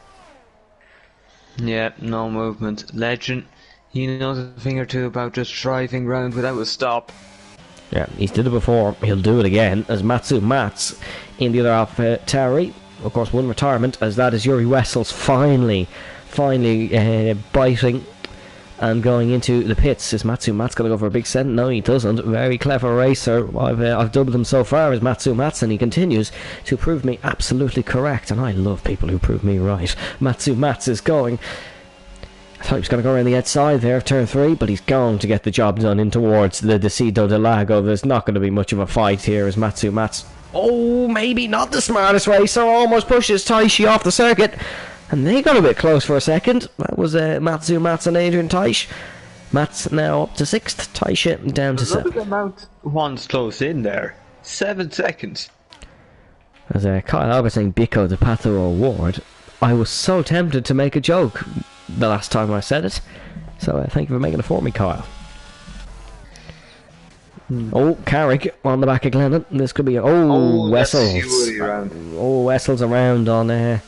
Yeah, no movement. Legend. He knows a thing or two about just driving round without a stop. Yeah, he's did it before. He'll do it again, as Matsu Mats in the other AlphaTauri. Of course, one retirement, as that is Yuri Wessels finally biting and going into the pits. Is Matsu Mats going to go for a big send? No, he doesn't. Very clever racer. I've dubbed him so far as Matsu Mats, and he continues to prove me absolutely correct, and I love people who prove me right. Matsu Mats is going... I thought he was going to go around the outside there of turn 3, but he's going to get the job done in towards the Decido de Lago. There's not going to be much of a fight here as Matsu Mats... Oh, maybe not the smartest racer. Almost pushes Taishi off the circuit. And they got a bit close for a second. That was Matsu Mats and Adrian Teisch. Mats now up to 6th. Teisch down to 7th. Look at the amount one's close in there. 7 seconds. As Kyle Albert saying Bico de Pato Award, I was so tempted to make a joke the last time I said it, so thank you for making it for me, Kyle. Oh, Carrick on the back of Glennon. This could be Wessels. Wessels around on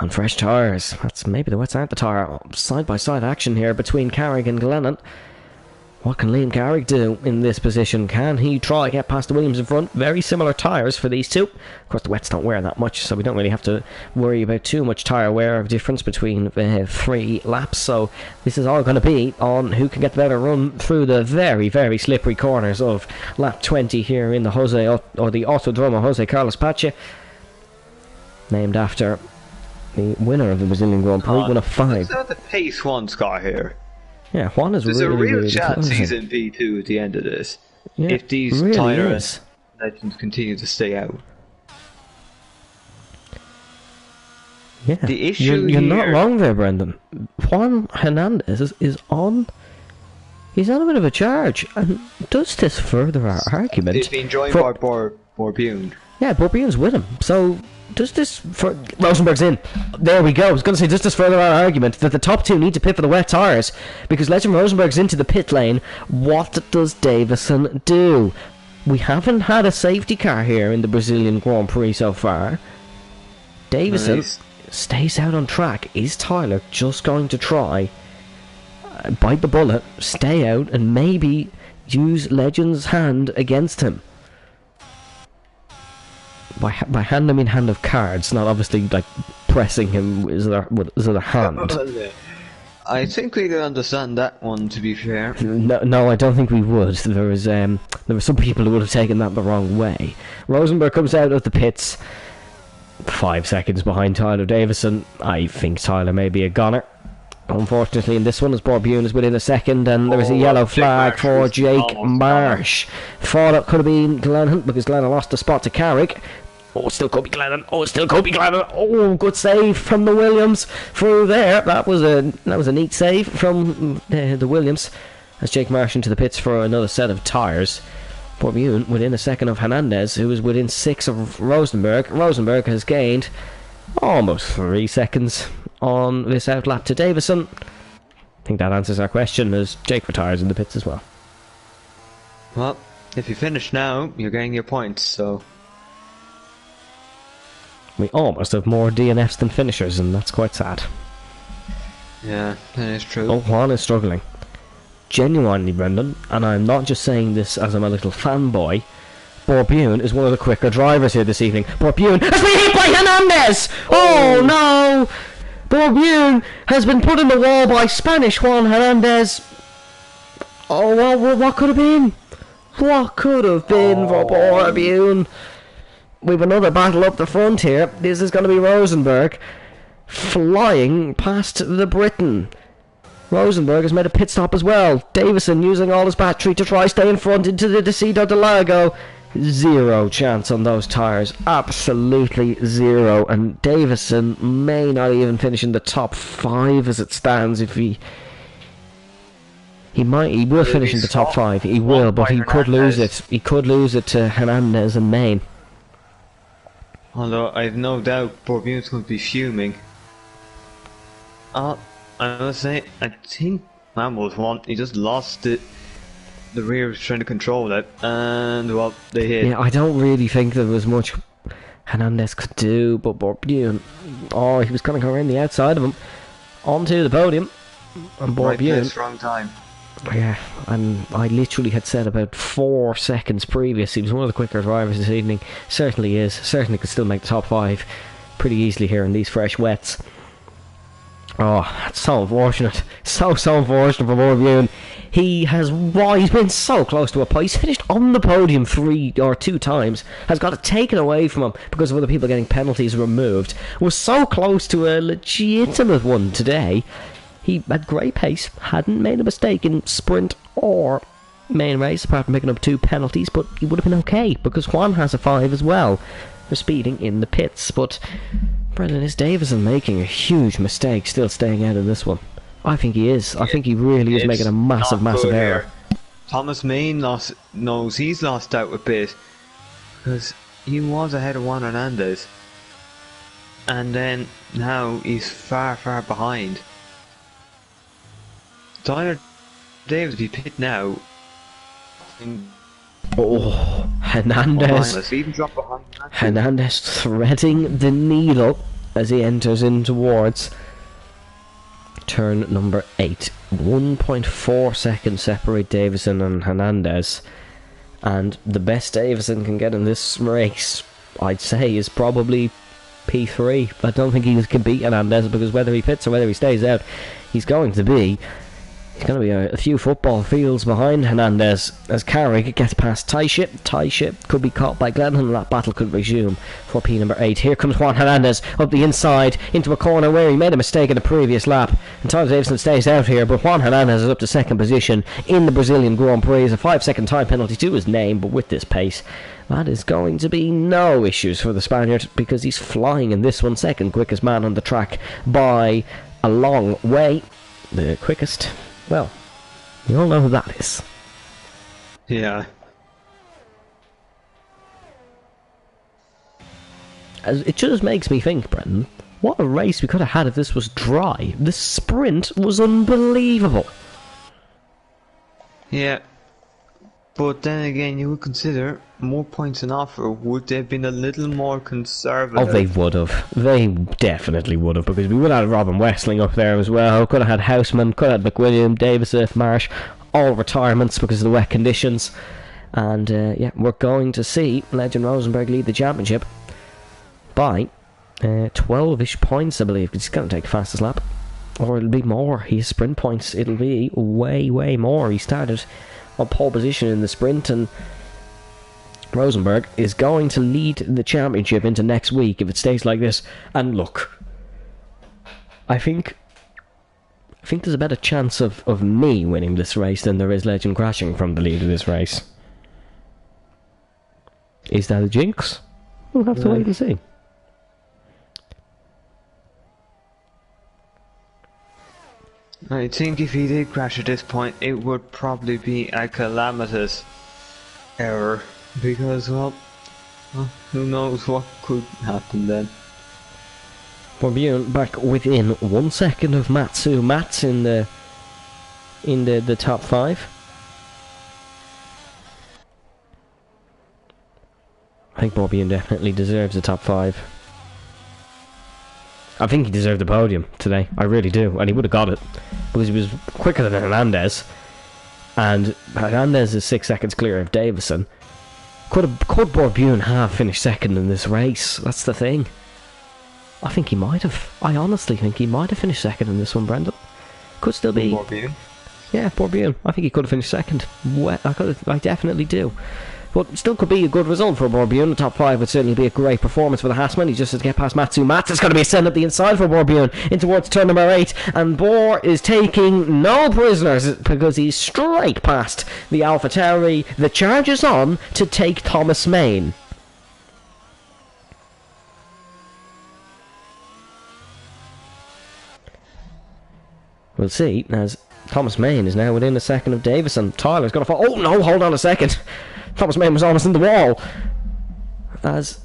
fresh tyres. That's maybe the wets aren't the tyre. Side by side action here between Carrick and Glennon. What can Liam Carrick do in this position? Can he try get past the Williams in front? Very similar tyres for these two. Of course, the wets don't wear that much, so we don't really have to worry about too much tyre wear of difference between 3 laps. So this is all going to be on who can get the better run through the very, very slippery corners of lap 20 here in the the Autodromo Jose Carlos Pache, named after the winner of the Brazilian Grand Prix, one of 5. It's not the pace one's got here. Yeah, Juan is There's really, a real really chance close. he's in V2 at the end of this. Yeah, if these really tyre is. legends continue to stay out. Yeah, The issue you're not here- wrong there, Brendan. Juan Hernandez is on... He's on a bit of a charge, and does this further our argument? They've been joined for- by Borbune. Yeah, Bourbien's with him, so does this... Rosenberg's in. There we go. I was going to say, does this further our argument that the top 2 need to pit for the wet tyres? Because Legend Rosenberg's into the pit lane. What does Davison do? We haven't had a safety car here in the Brazilian Grand Prix so far. Davison Nice. stays out on track. Is Tyler just going to try bite the bullet, stay out, and maybe use Legend's hand against him? By hand I mean hand of cards, not obviously like pressing him with his other hand. I think we can understand that one, to be fair. No, I don't think we would. There were some people who would have taken that the wrong way. Rosenberg comes out of the pits 5 seconds behind Tyler Davison. I think Tyler may be a goner. Unfortunately, in this one, as Borbune is within a second, and there is a yellow flag for Jake Marsh. Thought it could have been Glennon, because Glennon lost a spot to Carrick. Oh, it still could be Glennon. Oh, good save from the Williams through there. That was a neat save from the Williams. as Jake Marsh into the pits for another set of tyres. Borbune within a second of Hernandez, who is within 6 of Rosenberg. Rosenberg has gained almost 3 seconds on this outlap to Davison. I think that answers our question, as Jake retires in the pits as well. Well, if you finish now, you're getting your points, so... We almost have more DNFs than finishers, and that's quite sad. Yeah, that is true. Oh, Juan is struggling. Genuinely, Brendan, and I'm not just saying this as I'm a little fanboy, Borbune is one of the quicker drivers here this evening. Borbune has been hit by Hernandez! Oh no! Borbune has been put in the wall by Spanish Juan Hernandez. Oh, well, what could have been? What could have been for Borbune? We've another battle up the front here. This is going to be Rosenberg flying past the Briton. Rosenberg has made a pit stop as well. Davison using all his battery to try stay in front into the Decido de Lago. Zero chance on those tyres. Absolutely zero. And Davison may not even finish in the top 5 as it stands. If he will finish in the top 5. He will, but he could lose it. He could lose it to Hernandez and Main. Although I've no doubt Borbune's going to be fuming. I must say, I think Lambo's won. He just lost it. The rear was trying to control it, and well, they hit. Yeah, I don't really think there was much Hernandez could do, but Borbune, he was going to go around the outside of him, onto the podium, and Borbune. Right place, wrong time. Yeah, and I literally had said about 4 seconds previous, he was one of the quicker drivers this evening. Certainly is, certainly could still make the top 5 pretty easily here in these fresh wets. Oh, that's so unfortunate. So unfortunate for Borbune. He's been so close to a podium. He's finished on the podium 2 times. Has got it taken away from him because of other people getting penalties removed. Was so close to a legitimate one today. He had great pace, hadn't made a mistake in sprint or main race, apart from picking up 2 penalties, but he would have been okay, because Juan has a 5 as well for speeding in the pits. But Brendan, is Davison making a huge mistake still staying out of this one? I think he is. I think he really is making a massive error. Thomas Main knows he's lost out a bit, because he was ahead of Juan Hernandez, and then now he's far behind. Tyler Davis, if you pit now... Oh, Hernandez threading the needle as he enters in towards turn number 8. 1.4 seconds separate Davison and Hernandez, and the best Davison can get in this race, I'd say, is probably P3. I don't think he can beat Hernandez, because whether he pits or whether he stays out, he's going to be a few football fields behind Hernandez as Carrick gets past Taiship. Taiship could be caught by Glenn, and that battle could resume for P number 8. Here comes Juan Hernandez up the inside into a corner where he made a mistake in the previous lap, and Tyler Davison stays out here, but Juan Hernandez is up to 2nd position in the Brazilian Grand Prix. A 5-second time penalty to his name, but with this pace, that is going to be no issues for the Spaniard, because he's flying in this one. 2nd quickest man on the track by a long way. The quickest, well, you all know who that is. Yeah. It just makes me think, Brendan, what a race we could have had if this was dry. The sprint was unbelievable. Yeah. But then again, you would consider more points on offer. Would they have been a little more conservative? Oh, they would have. They definitely would have, because we would have had Robin Westling up there as well. Could have had Houseman, could have had McWilliam, Davison, Marsh, all retirements because of the wet conditions. And yeah, we're going to see Legend Rosenberg lead the championship by 12-ish points, I believe. He's going to take fastest lap. Or it'll be more. He has sprint points. It'll be way more. He started on pole position in the sprint, and Rosenberg is going to lead the championship into next week if it stays like this. And look, I think there's a better chance of me winning this race than there is Legend crashing from the lead of this race. Is that a jinx? We'll have to wait and see. I think if he did crash at this point, it would probably be a calamitous error. Because, well, who knows what could happen then. Borbjorn back within 1 second of Matsu. Mats in the top 5. I think Borbjorn definitely deserves the top 5. I think he deserved the podium today. I really do, and he would have got it because he was quicker than Hernandez, and Hernandez is 6 seconds clear of Davison. Could Borbjorn have finished second in this race? That's the thing. I think he might have. I honestly think he might have finished second in this one, Brendan. Could still be. Borbjorn? Yeah, Borbjorn. I think he could have finished second. I definitely do. But still could be a good result for Borbjorn. The top 5 would certainly be a great performance for the Hassman. He just has to get past Matsu. Mats is going to be a send up the inside for Borbjorn in towards turn number 8. And Bor is taking no prisoners because he's straight past the AlphaTauri. The charge is on to take Thomas Main. We'll see, as Thomas Main is now within a second of Davison. Tyler's going to fall. Oh no, hold on a second. Thomas Main was almost in the wall. As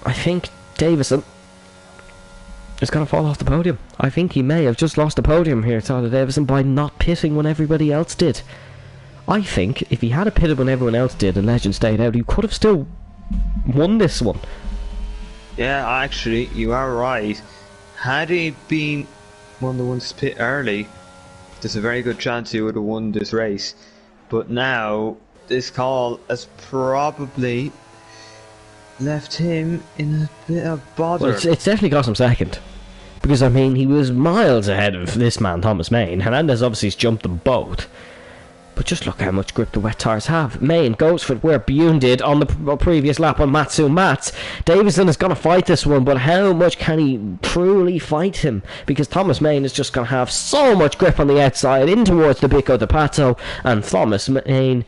I think Davison is going to fall off the podium. I think he may have just lost the podium here, Tyler Davison, by not pitting when everybody else did. I think if he had pitted when everyone else did and Legend stayed out, he could have still won this one. Yeah, actually, you are right. Had he been one of the ones to pit early, there's a very good chance he would have won this race. But now, this call has probably left him in a bit of bother. Well, it's definitely cost him second. Because, I mean, he was miles ahead of this man, Thomas Main. Hernandez obviously has jumped them both. But just look how much grip the wet tyres have. Main goes for where Bune did on the previous lap on Matsu. Mats. Davison is going to fight this one, but how much can he truly fight him? Because Thomas Main is just going to have so much grip on the outside in towards the Bico de Pato, and Thomas Main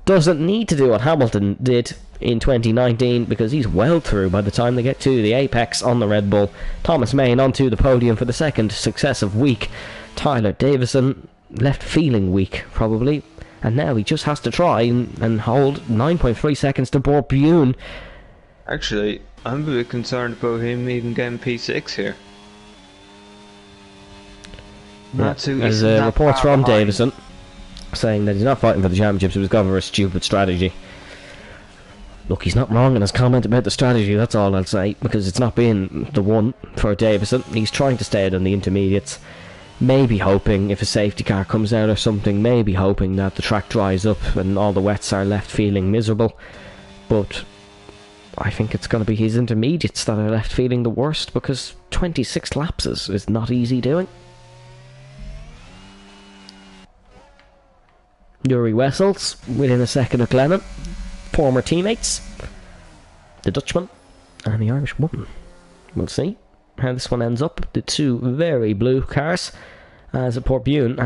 doesn't need to do what Hamilton did in 2019 because he's well through by the time they get to the apex on the Red Bull. Thomas Main onto the podium for the second successive week. Tyler Davison left feeling weak, probably, and now he just has to try and hold 9.3 seconds to Borbjorn. Actually, I'm a bit concerned about him even getting P6 here. There's reports from Davison saying that he's not fighting for the championships, it was going for a stupid strategy. Look, he's not wrong in his comment about the strategy, that's all I'll say, because it's not been the one for Davison. He's trying to stay out on the intermediates. Maybe hoping, if a safety car comes out or something, maybe hoping that the track dries up and all the wets are left feeling miserable. But I think it's going to be his intermediates that are left feeling the worst, because 26 laps is not easy doing. Yuri Wessels within a second of Glennon. Former teammates, the Dutchman and the Irishwoman. We'll see how this one ends up. The two very blue cars, as Borbjorn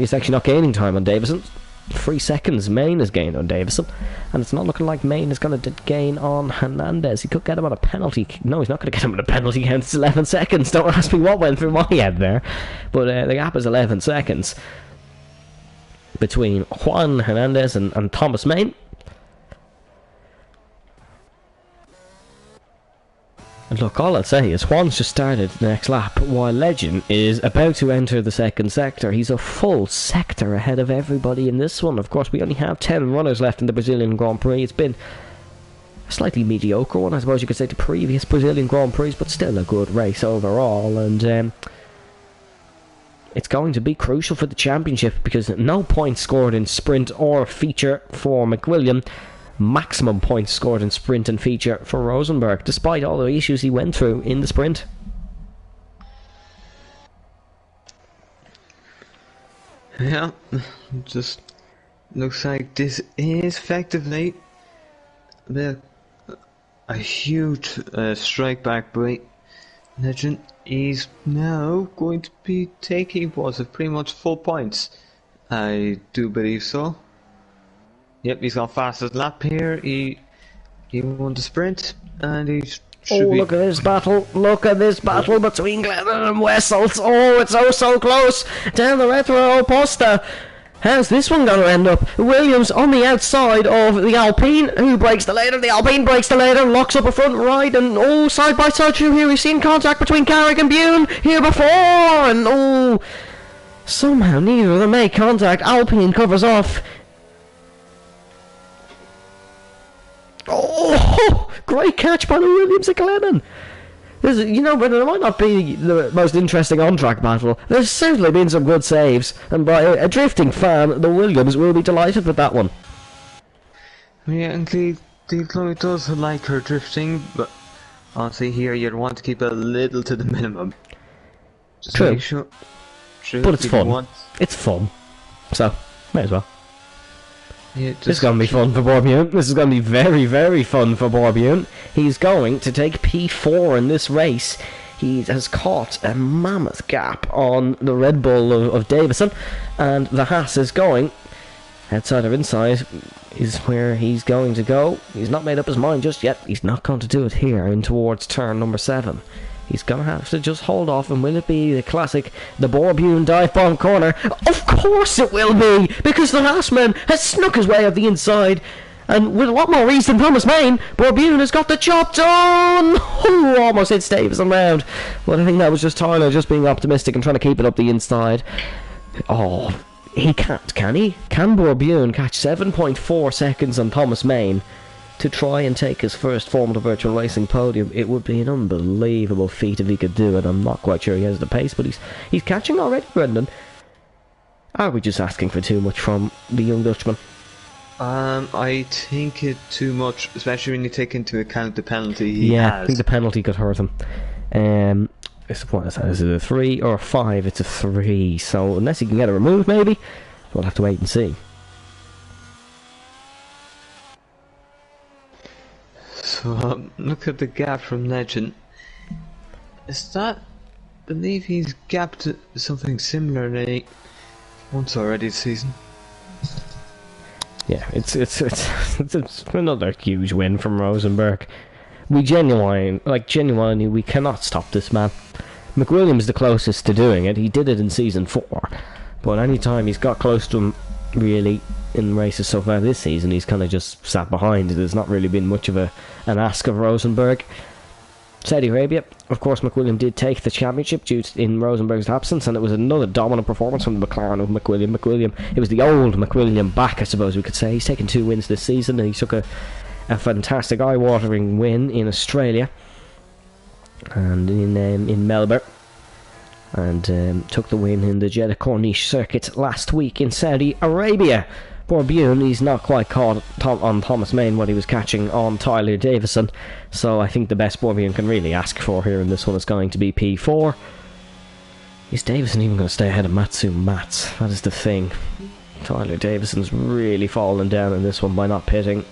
is actually not gaining time on Davison. 3 seconds Main has gained on Davison, and it's not looking like Main is going to gain on Hernandez. He could get him on a penalty. No, he's not going to get him on a penalty count. It's 11 seconds. Don't ask me what went through my head there, but the gap is 11 seconds between Juan Hernandez and Thomas Main. And look, all I'll say is Juan's just started the next lap, while Legend is about to enter the second sector. He's a full sector ahead of everybody in this one. Of course, we only have 10 runners left in the Brazilian Grand Prix. It's been a slightly mediocre one, I suppose you could say, to previous Brazilian Grand Prix, but still a good race overall. And it's going to be crucial for the championship, because no points scored in sprint or feature for McWilliam. Maximum points scored in sprint and feature for Rosenberg, despite all the issues he went through in the sprint. Yeah, just looks like this is effectively a huge strike back by Legend. He's now going to be taking pretty much full points. I do believe so. Yep, he's got fastest lap here. He won the sprint, and he's Should be. Look at this battle. Look at this battle between Glennon and Wessels. Oh, it's oh so close. Down the retro posta. How's this one going to end up? Williams on the outside of the Alpine. Who breaks the later? The Alpine breaks the later. Locks up a front right. And oh, side by side through here. We've seen contact between Carrick and Bune here before. And oh, somehow neither of them make contact. Alpine covers off. Oh, great catch by the Williams at Glennon. You know, but it might not be the most interesting on-track battle. There's certainly been some good saves, and by a drifting fan, the Williams will be delighted with that one. Yeah, and Chloe does like her drifting, but honestly here you'd want to keep it a little to the minimum. Just True. Make sure But it's fun. It's fun. So, may as well. Yeah, This is going to be fun for Borbune. This is going to be very, very fun for Borbune. He's going to take P4 in this race. He has caught a mammoth gap on the Red Bull of Davison, and the Haas is going outside or inside is where he's going to go. He's not made up his mind just yet. He's not going to do it here in towards turn number 7. He's going to have to just hold off, and will it be the classic, the Borbune dive bomb corner? Of course it will be, because the Haasman has snuck his way up the inside, and with a lot more ease than Thomas Main, Borbune has got the job done! Ooh, almost hits Davison round. But I think that was just Tyler just being optimistic and trying to keep it up the inside. Oh, he can't, can he? Can Borbune catch 7.4 seconds on Thomas Main to try and take his first Formula Virtual Racing podium? It would be an unbelievable feat if he could do it. I'm not quite sure he has the pace, but he's catching already, Brendan. Are we just asking for too much from the young Dutchman? I think it too much, especially when you take into account the penalty he has. I think the penalty could hurt him. What is that? Is it a 3 or a 5? It's a 3. So unless he can get it removed, maybe we'll have to wait and see. So look at the gap from Legend. Is that? I believe he's gapped something similar once already this season. Yeah, it's another huge win from Rosenberg. We genuinely, we cannot stop this man. McWilliam's the closest to doing it. He did it in season 4, but any time he's got close to him, really, in races so far this season, he's kind of just sat behind. There's not really been much of an ask of Rosenberg. Saudi Arabia, of course, McWilliam did take the championship in Rosenberg's absence, and it was another dominant performance from the McLaren of McWilliam. It was the old McWilliam back, I suppose we could say. He's taken 2 wins this season, and he took a fantastic eye-watering win in Australia and in Melbourne, and took the win in the Jeddah Corniche circuit last week in Saudi Arabia. Borbune, he's not quite caught on Thomas Main what he was catching on Tyler Davison, so I think the best Borbune can really ask for here in this one is going to be P4. Is Davison even going to stay ahead of Matsu Mats? That is the thing. Tyler Davison's really fallen down in this one by not pitting.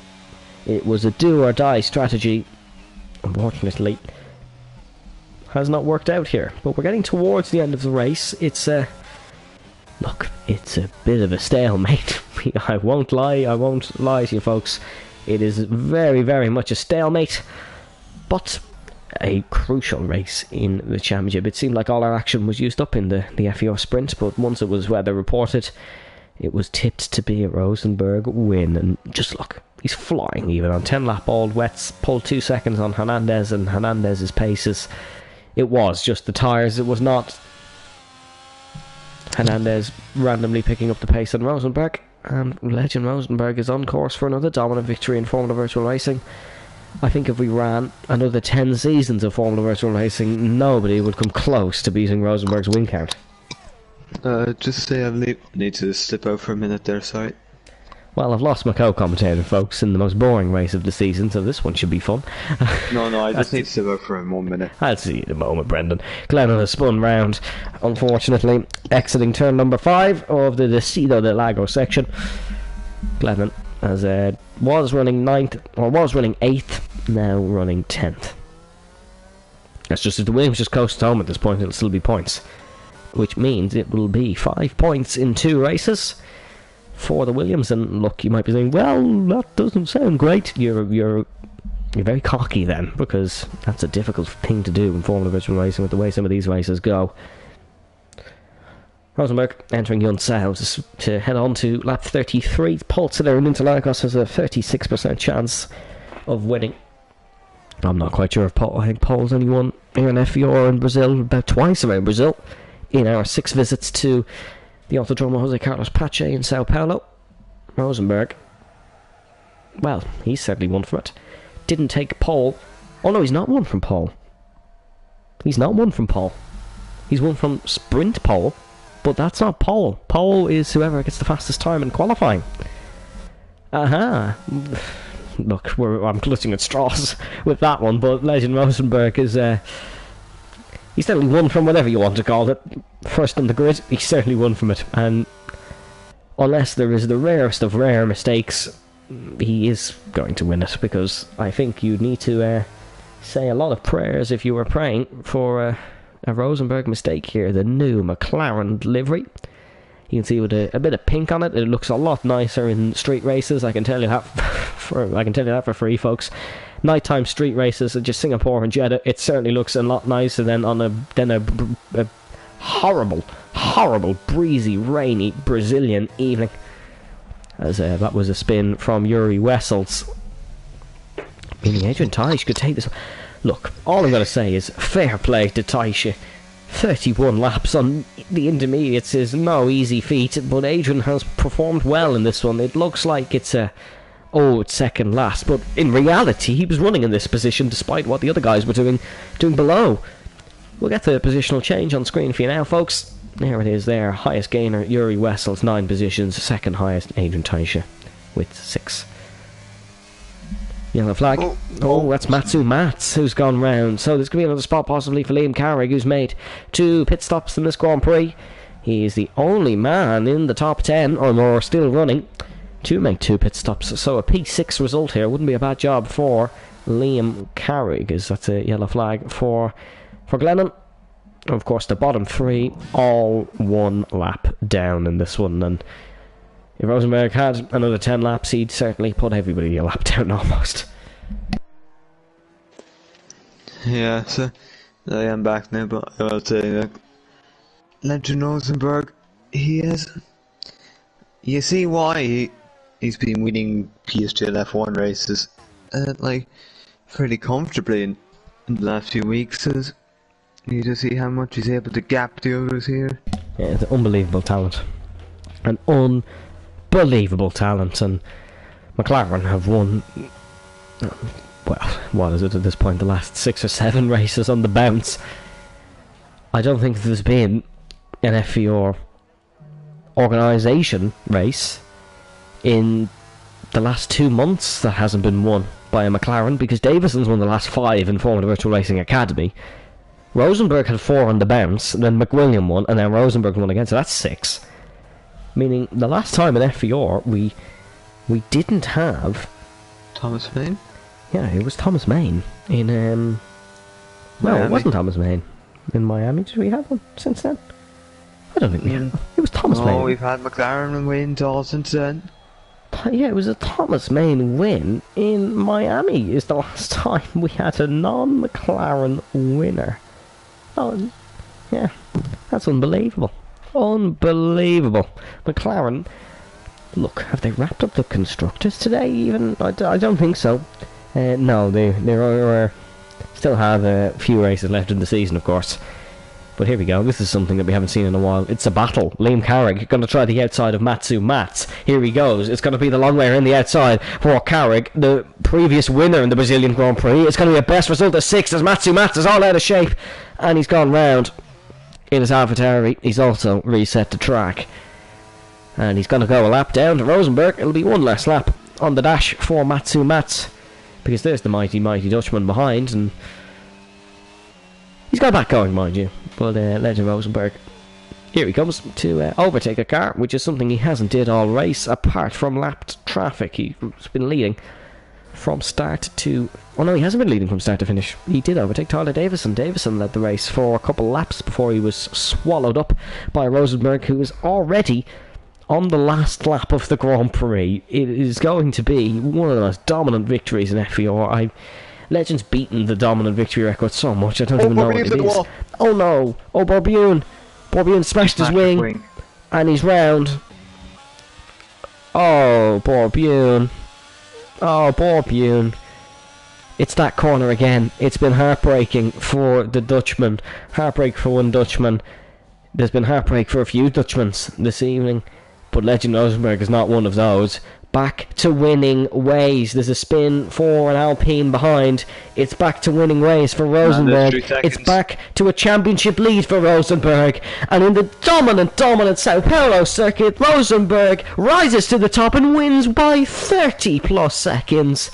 It was a do-or-die strategy. Unfortunately, has not worked out here. But we're getting towards the end of the race. It's a bit of a stalemate. I won't lie to you folks. It is very, very much a stalemate. But a crucial race in the championship. It seemed like all our action was used up in the FVR sprint, but once it was weather reported, it was tipped to be a Rosenberg win. And just look, he's flying even on 10 lap old wets, pulled 2 seconds on Hernandez, and Hernandez's paces. It was just the tyres, it was not Hernandez randomly picking up the pace on Rosenberg. And Legend Rosenberg is on course for another dominant victory in Formula Virtual Racing. I think if we ran another 10 seasons of Formula Virtual Racing, nobody would come close to beating Rosenberg's win count. Just say I need to slip out for a minute there, sorry. Well, I've lost my co-commentator, folks, in the most boring race of the season, so this one should be fun. No, I just need to slip out for 1 minute. I'll see you in a moment, Brendan. Glennon has spun round, unfortunately, exiting turn number 5 of the Decido del Lago section. Glennon was running 8th, now running 10th. That's just if the Williams just coast home at this point, it'll still be points. Which means it will be 5 points in 2 races for the Williams. And look, you might be saying, well, that doesn't sound great. You're You're very cocky then, because that's a difficult thing to do in Formula Virtual Racing with the way some of these races go. Rosenberg entering Yunsao to head on to lap 33. Paul Tiller in Interlagos has a 36% chance of winning. I'm not quite sure if Paul... I think Paul's only won here in FVR in Brazil about twice around Brazil in our 6 visits to the Autodromo Jose Carlos Pache in Sao Paulo. Rosenberg, well, he's certainly won from it. Didn't take Paul. Oh no, he's not won from Paul. He's not won from Paul. He's won from Sprint Paul, but that's not Paul. Paul is whoever gets the fastest time in qualifying. Aha. Look, I'm clutching at straws with that one, but Legend Rosenberg is... he's certainly won from whatever you want to call it. First on the grid, he certainly won from it. And unless there is the rarest of rare mistakes, he is going to win it, because I think you'd need to say a lot of prayers if you were praying for a Rosenberg mistake here. The new McLaren livery. You can see with a bit of pink on it. It looks a lot nicer in street races. I can tell you that for free, folks. Nighttime street races, just Singapore and Jeddah, it certainly looks a lot nicer than on a horrible, breezy, rainy Brazilian evening. As that was a spin from Yuri Wessels. Meaning Adrian Taish could take this. Look, all I'm going to say is fair play to Taish. 31 laps on the intermediates is no easy feat, but Adrian has performed well in this one. It looks like it's second last, but in reality he was running in this position despite what the other guys were doing below. We'll get the positional change on screen for you now, folks. There it is there. Highest gainer, Yuri Wessels, 9 positions. Second highest, Adrian Taish with 6. Yellow flag. Oh, that's Matsu Mats who's gone round. So there's going to be another spot possibly for Liam Carrick, who's made 2 pit stops in this Grand Prix. He is the only man in the top 10 or more still running to make 2 pit stops. So a P6 result here wouldn't be a bad job for Liam Carrick, as that's a yellow flag for Glennon. Of course, the bottom 3 all 1 lap down in this one, and if Rosenberg had another 10 laps, he'd certainly put everybody a lap down almost. Yeah, so I am back now, but I'll say that Legend Rosenberg, he has... You see why he's been winning PSGL F1 races, fairly comfortably in the last few weeks, is you just see how much he's able to gap the others here. Yeah, it's an unbelievable talent. An unbelievable talent, and McLaren have won, well, what is it at this point, the last 6 or 7 races on the bounce. I don't think there's been an FVR organisation race in the last 2 months that hasn't been won by a McLaren, because Davison's won the last 5 in Formula Virtual Racing Academy. Rosenberg had 4 on the bounce, then McWilliam won, and then Rosenberg won again, so that's 6. Meaning, the last time in FVR, we didn't have... Thomas Main? Yeah, it was Thomas Main in, No, Miami. It wasn't Thomas Main in Miami. Did we have one since then? I don't think we have. It was Thomas Main. No, we've had McLaren wins all since then. Yeah, it was a Thomas Main win in Miami is the last time we had a non-McLaren winner. Oh, yeah, that's unbelievable. Unbelievable. McLaren, look, have they wrapped up the constructors today even? I don't think so. No, they still have a few races left in the season, of course. But here we go. This is something that we haven't seen in a while. It's a battle. Liam Carrick going to try the outside of Matsu Mats. Here he goes. It's going to be the long way around the outside for Carrick, the previous winner in the Brazilian Grand Prix. It's going to be a best result of 6 as Matsu Mats is all out of shape. And he's gone round in his AlphaTauri. He's also reset the track. And he's going to go a lap down to Rosenberg. It'll be 1 less lap on the dash for Matsu Mats, because there's the mighty Dutchman behind, and he's got back going, mind you. But Legend Rosenberg, here he comes to overtake a car, which is something he hasn't did all race, apart from lapped traffic. He's been leading from start to... Oh no, he hasn't been leading from start to finish. He did overtake Tyler Davison. Davison led the race for a couple laps before he was swallowed up by Rosenberg, who was already on the last lap of the Grand Prix. It is going to be one of the most dominant victories in FVR. Legends beaten the dominant victory record so much, I don't even know what it is. Oh no! Oh, Borbune! Borbune smashed his wing, and he's round. Oh, Borbune. Oh, Borbune. It's that corner again. It's been heartbreaking for the Dutchman. Heartbreak for one Dutchman. There's been heartbreak for a few Dutchmans this evening, but Legend Rosenberg is not one of those. Back to winning ways. There's a spin for an Alpine behind. It's back to winning ways for Rosenberg. It's back to a championship lead for Rosenberg. And in the dominant Sao Paulo circuit, Rosenberg rises to the top and wins by 30 plus seconds.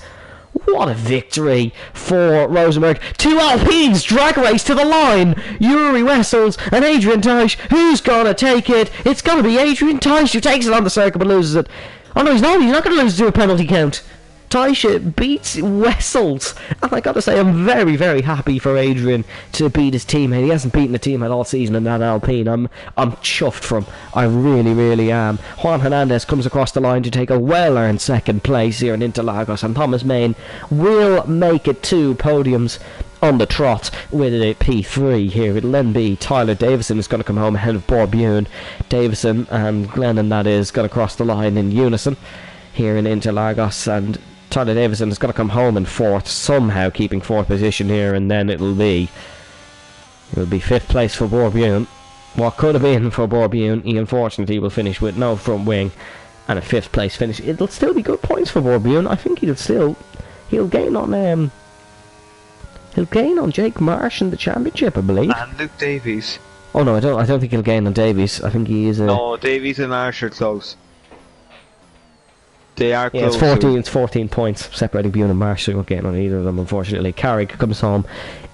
What a victory for Rosenberg. Two Alpines drag race to the line. Yuri Wessels and Adrian Teisch. Who's gonna take it? It's gonna be Adrian Teisch who takes it on the circuit but loses it. Oh no, he's not going to lose to a penalty count. Teisch beats Wessels. And I gotta say, I'm very, very happy for Adrian to beat his teammate. He hasn't beaten a teammate all season in that Alpine. I'm chuffed for him. I really, really am. Juan Hernandez comes across the line to take a well-earned second place here in Interlagos. And Thomas Main will make it 2 podiums on the trot with a P3 here. It'll then be Tyler Davison who's going to come home ahead of Borbune. Davison and Glennon, that is, going to cross the line in unison here in Interlagos, and Tyler Davison is going to come home in 4th, somehow keeping 4th position here, and then it'll be 5th place for Borbune. What could have been for Borbune, he unfortunately will finish with no front wing and a 5th place finish. It'll still be good points for Borbune. I think he'll gain on Jake Marsh in the championship, I believe. And Luke Davies. Oh no, I don't think he'll gain on Davies. I think he is. No, Davies and Marsh are close. They are close. Yeah, it's 14 points separating Bune and Marsh, so he won't gain on either of them, unfortunately. Carrick comes home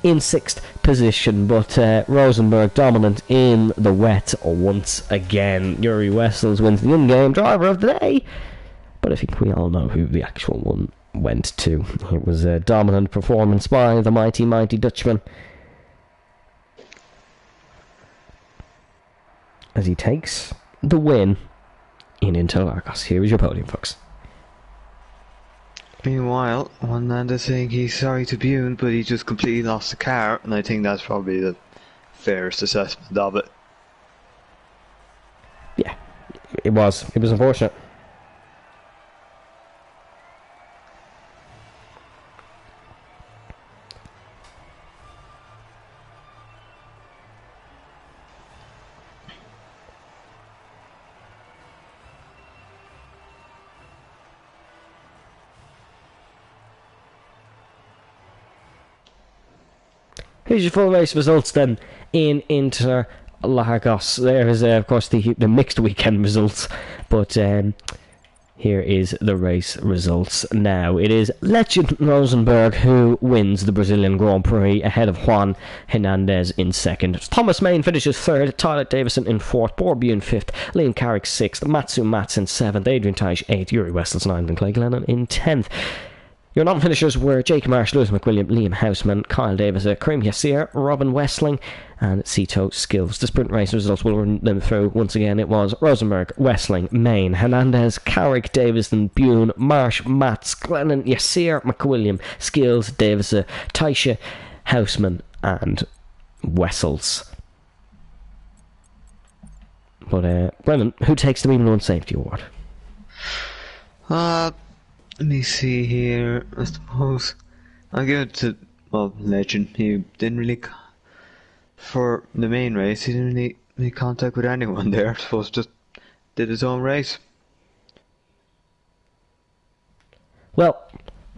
in 6th position, but Rosenberg dominant in the wet once again. Yuri Wessels wins the in-game driver of the day, but I think we all know who the actual one went to. It was a dominant performance by the mighty Dutchman, as he takes the win in Interlagos. Here is your podium, folks. Meanwhile, one man is saying he's sorry to Bune, but he just completely lost the car, and I think that's probably the fairest assessment of it. Yeah, it was unfortunate. Here's your full race results then in Interlagos. There is, of course, the mixed weekend results, but here is the race results now. It is Legend Rosenberg who wins the Brazilian Grand Prix ahead of Juan Hernandez in 2nd. Thomas Main finishes 3rd, Tyler Davison in 4th, Borbune 5th, Liam Carrick 6th, Matsu Mats in 7th, Adrian Teisch 8th, Yuri Wessels 9th, and Clay Glennon in 10th. Your non-finishers were Jake Marsh, Lewis McWilliam, Liam Houseman, Kyle Davis, Karim Yassir, Robin Westling, and Cito Skills. The sprint race results will run them through. Once again, it was Rosenberg, Westling, Main, Hernandez, Carrick, Davison, Bune, Marsh, Mats, Glennon, Yassir, McWilliam, Skills, Davis, Taisha, Houseman, and Wessels. But, Brennan, who takes the Beam One Safety Award? Let me see here. I suppose I'll give it to, well, Legend. He didn't really, for the main race, he didn't really make contact with anyone there. I suppose just did his own race. Well,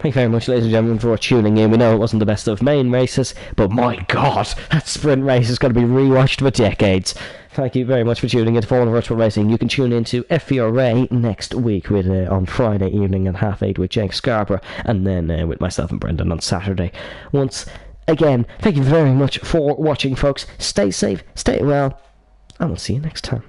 thank you very much, ladies and gentlemen, for tuning in. We know it wasn't the best of main races, but my God, that sprint race is going to be rewatched for decades. Thank you very much for tuning in to Formula Virtual Racing. You can tune in to FVR next week with on Friday evening at 8:30 with Jake Scarborough, and then with myself and Brendan on Saturday. Once again, thank you very much for watching, folks. Stay safe, stay well, and we'll see you next time.